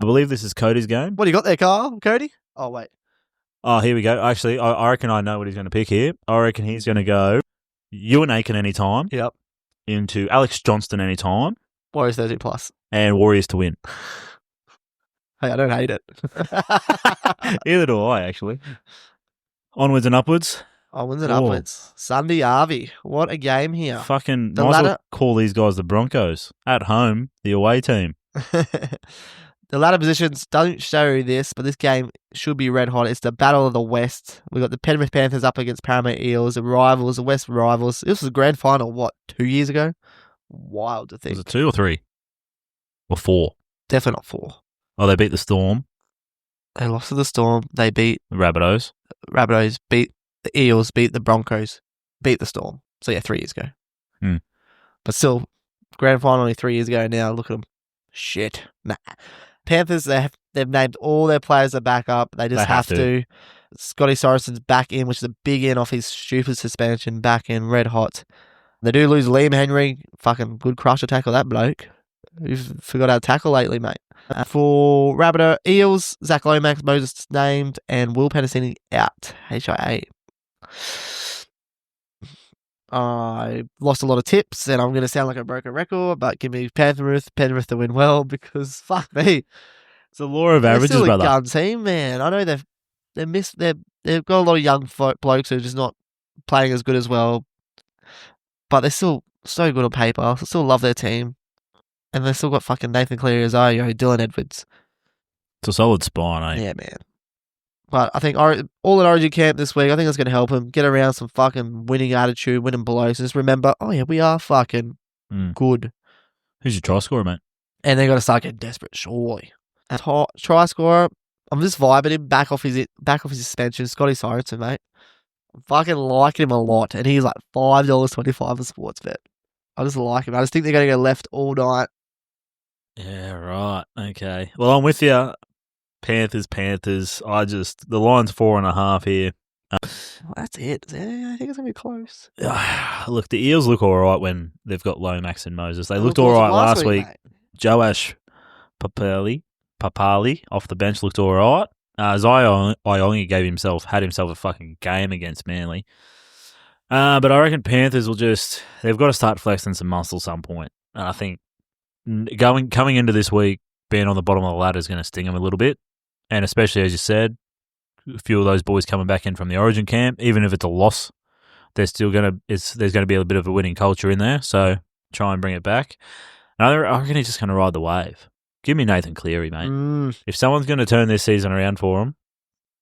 Speaker 2: I believe this is Cody's game.
Speaker 1: What do you got there, Carl? Cody? Oh wait.
Speaker 2: Oh, here we go. Actually, I reckon I know what he's going to pick here. I reckon he's going to go Ewan Aiken anytime.
Speaker 1: Yep.
Speaker 2: Into Alex Johnston anytime.
Speaker 1: Warriors 13+.
Speaker 2: And Warriors to win.
Speaker 1: Hey, I don't hate it.
Speaker 2: Either do I, actually. Onwards and upwards.
Speaker 1: Oh, wins it upwards. Sunday Arvey. What a game here.
Speaker 2: Fucking might as well call these guys the Broncos. At home, the away team.
Speaker 1: The ladder positions don't show this, but this game should be red hot. It's the Battle of the West. We've got the Penrith Panthers up against Parramatta Eels, the rivals, the West rivals. This was a grand final, 2 years ago? Wild to think.
Speaker 2: Was it 2 or 3? Or 4?
Speaker 1: Definitely not 4.
Speaker 2: Oh, they beat the Storm.
Speaker 1: They lost to the Storm. They beat
Speaker 2: the Rabbitohs.
Speaker 1: Rabbitohs beat the Eels, beat the Broncos, beat the Storm. So, 3 years ago. But still, grand final only 3 years ago now. Look at them. Shit. Nah. Panthers, they've named all their players to back up. They just have to. Scotty Sorensen's back in, which is a big in off his stupid suspension, back in, red hot. They do lose Liam Henry. Fucking good crusher tackle, that bloke. You've forgot how to tackle lately, mate. For Rabbitoh Eels, Zach Lomax, Moses named, and Will Penasini out. HIA. I lost a lot of tips, and I'm going to sound like a broken record, but give me Penrith to win well, because fuck me.
Speaker 2: It's the law of averages,
Speaker 1: still
Speaker 2: brother.
Speaker 1: A gun team, man. I know they've got a lot of young blokes who are just not playing as good as well, but they're still so good on paper. I still love their team, and they've still got fucking Nathan Cleary as Dylan Edwards.
Speaker 2: It's a solid spine, eh?
Speaker 1: Yeah, man. But I think all in Origin camp this week, I think that's going to help him get around some fucking winning attitude, winning below. So just remember, we are fucking good.
Speaker 2: Who's your try scorer, mate?
Speaker 1: And they got to start getting desperate, surely. And try scorer, I'm just vibing him back off his suspension. Scotty Sorensen, mate. I'm fucking liking him a lot, and he's like $5.25 a sports bet. I just like him. I just think they're going to go left all night.
Speaker 2: Yeah, right. Okay. Well, I'm with you. Panthers. The line's 4.5 here.
Speaker 1: Well, that's it. I think it's going to be close.
Speaker 2: Look, the Eels look all right when they've got Lomax and Moses. They looked all right last week. Joash Papali off the bench looked all right. Zion Iongi had himself a fucking game against Manly. But I reckon Panthers they've got to start flexing some muscle some point. And I think coming into this week, being on the bottom of the ladder is going to sting them a little bit. And especially, as you said, a few of those boys coming back in from the Origin camp, even if it's a loss, there's going to be a bit of a winning culture in there. So try and bring it back. And I reckon he's just going to ride the wave. Give me Nathan Cleary, mate. If someone's going to turn this season around for him,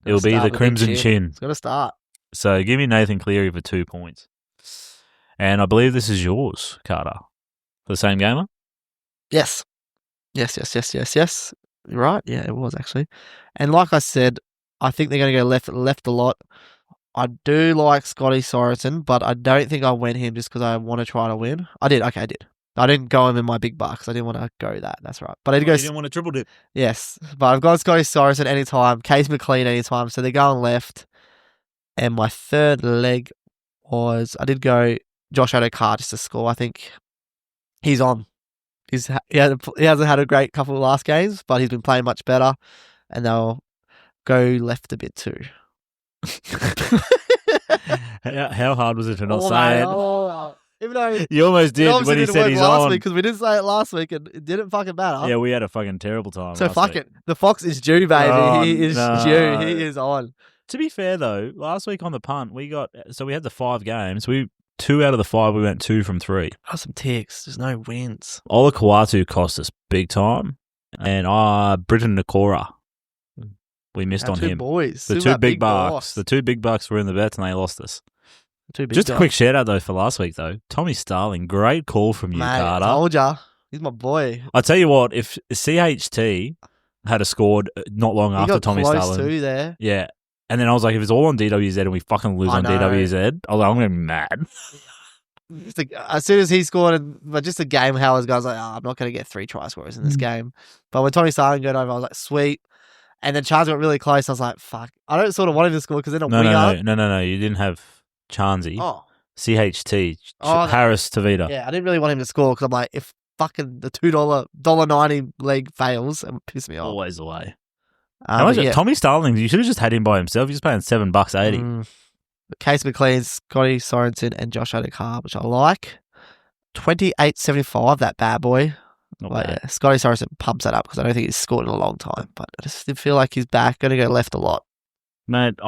Speaker 2: it'll be the Crimson Chin.
Speaker 1: It's got to start.
Speaker 2: So give me Nathan Cleary for 2 points. And I believe this is yours, Carter. For the same gamer?
Speaker 1: Yes. Yes. You're right. Yeah, it was actually. And like I said, I think they're going to go left a lot. I do like Scotty Sorensen, but I don't think I went him just because I want to try to win. I did. Okay, I did. I didn't go him in my big bucks. I didn't want to go that. That's right. But I did go.
Speaker 2: You didn't want to triple dip.
Speaker 1: Yes, but I've got Scotty Sorensen anytime. Case McLean anytime. So they're going left. And my third leg was I did go Josh Adokar just to score. I think he's on. He hasn't had a great couple of last games, but he's been playing much better, and they'll go left a bit too.
Speaker 2: How hard was it to not say it?
Speaker 1: Even though
Speaker 2: you almost did when he said he's on.
Speaker 1: Because we didn't say it last week, and it didn't fucking matter.
Speaker 2: Yeah, we had a fucking terrible time.
Speaker 1: So fuck it. The Fox is due, baby. He is due. He is on.
Speaker 2: To be fair though, last week on the punt we had the 5 games. 2 out of the 5 we went 2 from 3.
Speaker 1: Oh, some ticks. There's no wins.
Speaker 2: Ola Kawatu cost us big time, and Britton Nakora, we missed on him.
Speaker 1: Boys.
Speaker 2: The 2 big bucks. The 2 big bucks were in the bets, and they lost us. Just a quick shout out though for last week though, Tommy Starling, great call from you,
Speaker 1: mate,
Speaker 2: Carter.
Speaker 1: I told ya, he's my boy.
Speaker 2: I tell you what, if CHT had scored not long after Tommy Starling,
Speaker 1: too there.
Speaker 2: Yeah. And then I was like, if it's all on DWZ and we fucking lose on DWZ, I was like, I'm going to be mad.
Speaker 1: As soon as he scored, but just a game, how I was like, I'm not going to get 3 try scorers in this game. But when Tommy Starling got over, I was like, sweet. And then Charles got really close. I was like, fuck. I don't sort of want him to score because they're not
Speaker 2: No. You didn't have Chansey.
Speaker 1: Oh.
Speaker 2: CHT. Harris Tavita.
Speaker 1: Yeah, I didn't really want him to score because I'm like, if fucking the $2.90 leg fails, it would piss me off.
Speaker 2: Always the way. Tommy Starling, you should have just had him by himself. He's paying $7.80.
Speaker 1: Case McLean, Scotty Sorensen, and Josh Adokar, which I like. $28.75, that bad boy. Yeah, Scotty Sorensen pumps that up because I don't think he's scored in a long time. But I just feel like he's back. Going to go left a lot.
Speaker 2: Mate,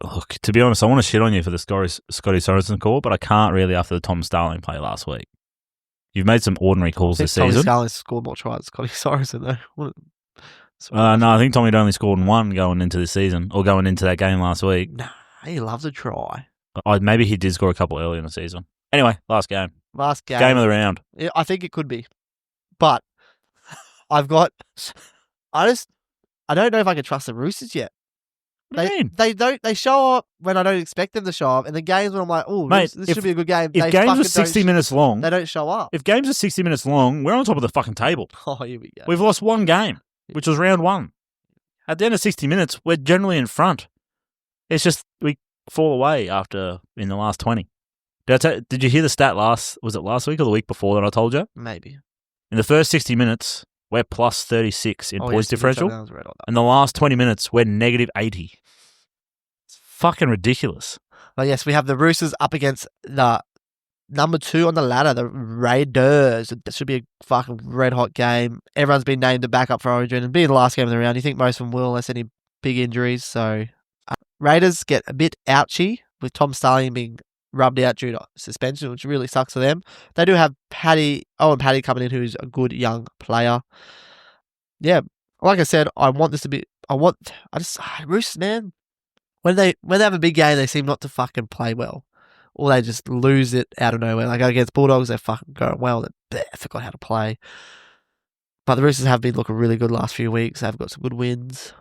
Speaker 2: Look, to be honest, I want to shit on you for the Scotty Sorensen call, but I can't really after the Tom Starling play last week. You've made some ordinary calls this season.
Speaker 1: Tommy Starling scored more tries than Scotty Sorensen, though.
Speaker 2: No, I think Tommy had only scored one going into this season, or going into that game last week.
Speaker 1: Nah, he loves a try.
Speaker 2: Maybe he did score a couple early in the season. Anyway, last game. Game of the round.
Speaker 1: Yeah, I think it could be. But I don't know if I can trust the Roosters yet.
Speaker 2: What do you mean?
Speaker 1: They show up when I don't expect them to show up, and the games when I'm like, oh, this should be a good game.
Speaker 2: If games are 60 minutes long,
Speaker 1: they don't show up.
Speaker 2: If games are 60 minutes long, we're on top of the fucking table.
Speaker 1: Oh, here we go.
Speaker 2: We've lost one game, which was round one. At the end of 60 minutes, we're generally in front. It's just we fall away in the last 20. Did you hear the stat was it last week or the week before that I told you?
Speaker 1: Maybe.
Speaker 2: In the first 60 minutes, we're plus 36 in points differential. In the last 20 minutes, we're negative 80. It's fucking ridiculous.
Speaker 1: But yes, we have the Roosters up against the number 2 on the ladder, the Raiders. It should be a fucking red hot game. Everyone's been named to back up for Origin and being the last game of the round. You think most of them will, unless any big injuries. So Raiders get a bit ouchy with Tom Starling being rubbed out due to suspension, which really sucks for them. They do have Paddy coming in, who's a good young player. Yeah, like I said, Roosters, man. When they have a big game, they seem not to fucking play well, or they just lose it out of nowhere. Like against Bulldogs, they're fucking going well. They forgot how to play. But the Roosters have been looking really good last few weeks. They've got some good wins.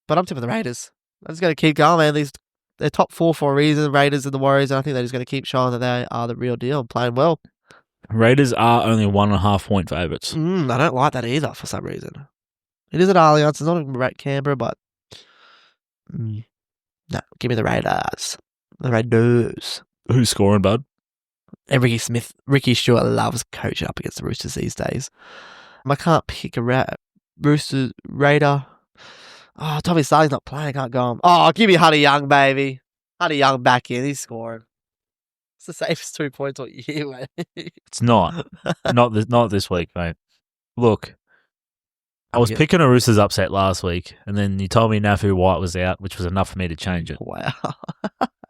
Speaker 1: But I'm tipping the Raiders. I'm just going to keep going, man. They're top 4 for a reason, Raiders and the Warriors, and I think they're just going to keep showing that they are the real deal and playing well.
Speaker 2: Raiders are only 1.5 point favourites.
Speaker 1: I don't like that either for some reason. It is at Allianz. It's not in Canberra, but no, give me the Raiders. The Raiders.
Speaker 2: Who's scoring, bud?
Speaker 1: And Ricky Stewart loves coaching up against the Roosters these days. I can't pick a Roosters Raider. Oh, Tommy Starling's not playing. I can't go on. Oh, give me Hunter Young, baby. Hunter Young back in. He's scoring. It's the safest 2 points all year, mate.
Speaker 2: It's not. not this week, mate. Look, I was picking a Roosters upset last week, and then you told me Nafu White was out, which was enough for me to change it.
Speaker 1: Wow.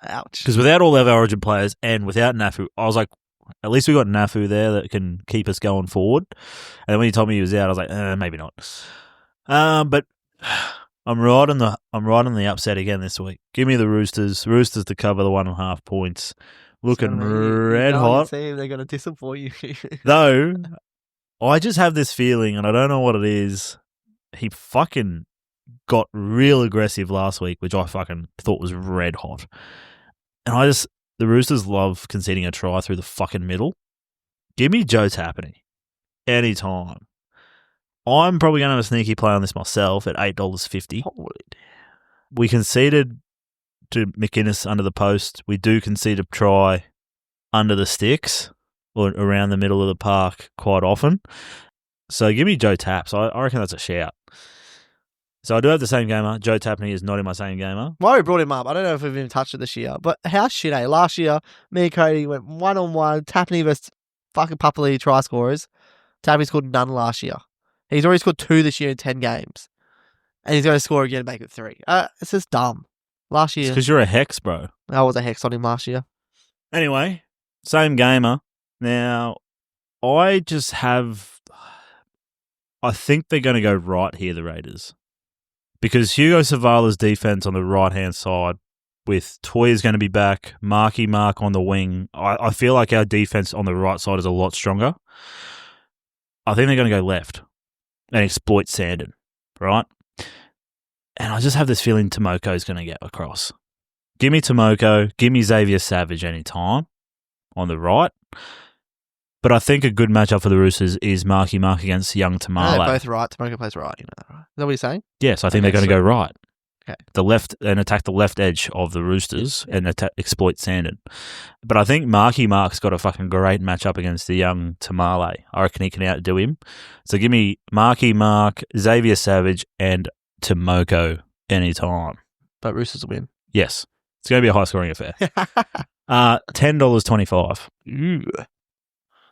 Speaker 1: Ouch.
Speaker 2: Because without all of our Origin players and without Nafu, I was like, at least we got Nafu there that can keep us going forward. And then when you told me he was out, I was like, maybe not. But I'm right on the upset again this week. Give me the Roosters. Roosters to cover the 1.5 points. Looking red hot.
Speaker 1: They're going to disappoint you.
Speaker 2: Though, I just have this feeling, and I don't know what it is. He fucking got real aggressive last week, which I fucking thought was red hot. And the Roosters love conceding a try through the fucking middle. Give me Joe Tapine. Anytime. I'm probably going to have a sneaky play on this myself at $8.50.
Speaker 1: Holy.
Speaker 2: We conceded to McInnes under the post. We do concede a try under the sticks or around the middle of the park quite often. So give me Joe Taps. I reckon that's a shout. So I do have the same gamer. Joe Tapine is not in my same gamer.
Speaker 1: Why we brought him up, I don't know if we've even touched it this year, but how shit, eh? Last year, me and Cody went 1-on-1, Tapine versus fucking Papali try scorers. Tapine scored none last year. He's already scored 2 this year in 10 games. And he's going to score again and make it 3. It's just dumb. Last year.
Speaker 2: It's because you're a hex, bro.
Speaker 1: I was a hex on him last year.
Speaker 2: Anyway, same gamer. Now, I think they're going to go right here, the Raiders. Because Hugo Savala's defense on the right-hand side, with Toya's going to be back, Marky Mark on the wing, I feel like our defense on the right side is a lot stronger. I think they're going to go left and exploit Sandon, right? And I just have this feeling Tomoko's going to get across. Give me Tomoko, give me Xavier Savage anytime on the right. But I think a good matchup for the Roosters is Marky Mark against young Tamale.
Speaker 1: They're both right. Tomoko plays right. You know that, right? Is that what you're saying?
Speaker 2: Yes, I think they're going to go right.
Speaker 1: Okay.
Speaker 2: The left and attack the left edge of the Roosters and exploit Sandon. But I think Marky Mark's got a fucking great matchup against the young Tamale. I reckon he can outdo him. So give me Marky Mark, Xavier Savage, and Tomoko anytime.
Speaker 1: But Roosters will win.
Speaker 2: Yes. It's going to be a high-scoring affair. $10.25.
Speaker 1: Ooh.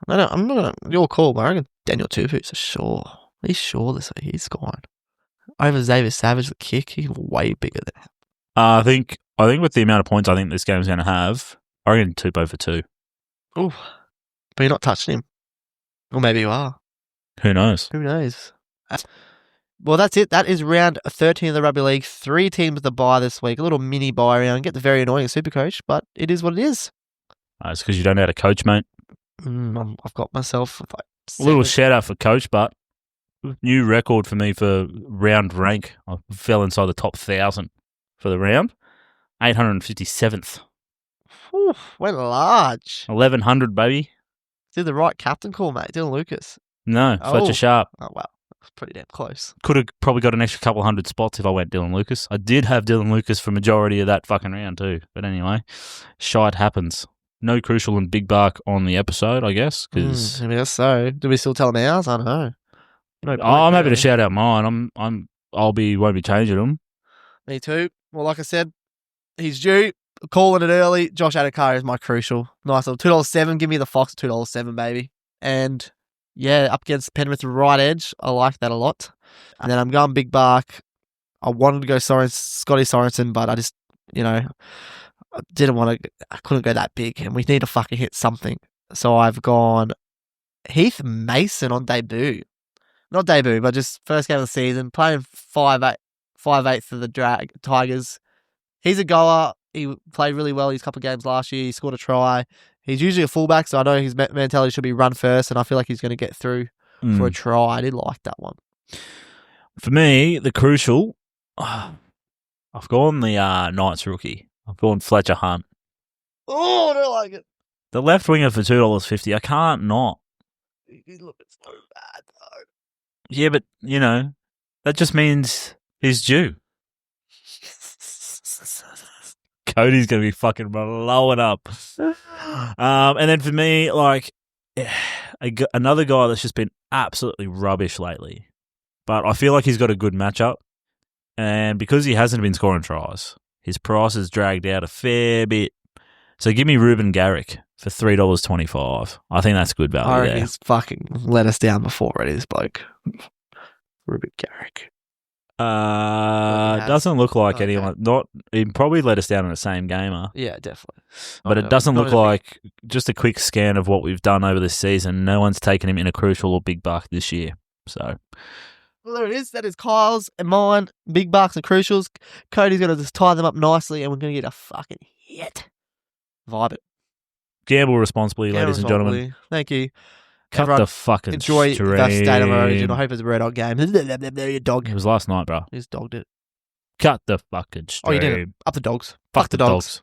Speaker 1: No, I'm not going to... Your call, but I reckon Daniel Tupu's for sure. He's sure this week. He's scoring. Over Xavier Savage, the kick, he's way bigger than him.
Speaker 2: I think I think with the amount of points I think this game's going to have, I reckon Tupou for 2.
Speaker 1: Ooh. But you're not touching him. Or maybe you are.
Speaker 2: Who knows?
Speaker 1: Who knows? Well, that's it. That is round 13 of the Rugby League. 3 teams to buy this week. A little mini buy round. Get the very annoying Supercoach, but it is what it is.
Speaker 2: It's because you don't know how to coach, mate.
Speaker 1: I've got myself like
Speaker 2: a little shout out for Coach, but new record for me for round rank. I fell inside the top 1,000 for the round. 857th.
Speaker 1: Whew, went large.
Speaker 2: 1,100, baby.
Speaker 1: Did the right captain call, mate? Dylan Lucas.
Speaker 2: No, Fletcher Sharp.
Speaker 1: Oh, wow. That's pretty damn close.
Speaker 2: Could have probably got an extra couple hundred spots if I went Dylan Lucas. I did have Dylan Lucas for majority of that fucking round too. But anyway, shite happens. No Crucial and Big Bark on the episode, I guess. Cause
Speaker 1: I guess so. Do we still tell them ours? I don't know. No point,
Speaker 2: I'm happy to shout out mine. Won't be changing them.
Speaker 1: Me too. Well, like I said, he's due. Calling it early. Josh Adokar is my Crucial. Nice little $2.07. Give me the Fox at $2.07, baby. And yeah, up against Penrith right edge. I like that a lot. And then I'm going Big Bark. I wanted to go Scotty Sorensen, but I just, I didn't want to. I couldn't go that big, and we need to fucking hit something. So I've gone Heath Mason on debut. Not debut, but just first game of the season. Playing 5'8" for the Tigers. He's a goer. He played really well his couple of games last year. He scored a try. He's usually a fullback, so I know his mentality should be run first, and I feel like he's going to get through for a try. I did like that one.
Speaker 2: For me, the Crucial, I've gone the Knights rookie. I've gone Fletcher Hunt.
Speaker 1: Oh, I don't like it.
Speaker 2: The left winger for $2.50. I can't not.
Speaker 1: He's looking so bad, though.
Speaker 2: Yeah, but, that just means he's due. Cody's going to be fucking blowing up. And then for me, another guy that's just been absolutely rubbish lately. But I feel like he's got a good matchup. And because he hasn't been scoring tries, his price has dragged out a fair bit. So give me Ruben Garrick for $3.25. I think that's good value.
Speaker 1: I reckon he's fucking let us down before already, this bloke. Ruben Garrick.
Speaker 2: Doesn't look like anyone. He probably let us down in the same gamer.
Speaker 1: Yeah, definitely.
Speaker 2: But it doesn't look like, just a quick scan of what we've done over this season, no one's taken him in a Crucial or Big Buck this year. So,
Speaker 1: well, there it is. That is Kyle's and mine. Big Bucks and Crucials. Cody's going to just tie them up nicely, and we're going to get a fucking hit. Vibe it.
Speaker 2: Gamble responsibly, ladies and gentlemen.
Speaker 1: Thank you.
Speaker 2: Cut
Speaker 1: Everyone
Speaker 2: the fucking
Speaker 1: enjoy
Speaker 2: stream.
Speaker 1: the State of Origin. I hope it's a Red Hot game. Your dog.
Speaker 2: It was last night, bro.
Speaker 1: He's dogged it.
Speaker 2: Cut the fucking stream.
Speaker 1: Oh, you did it. Up the dogs. Fuck the dogs.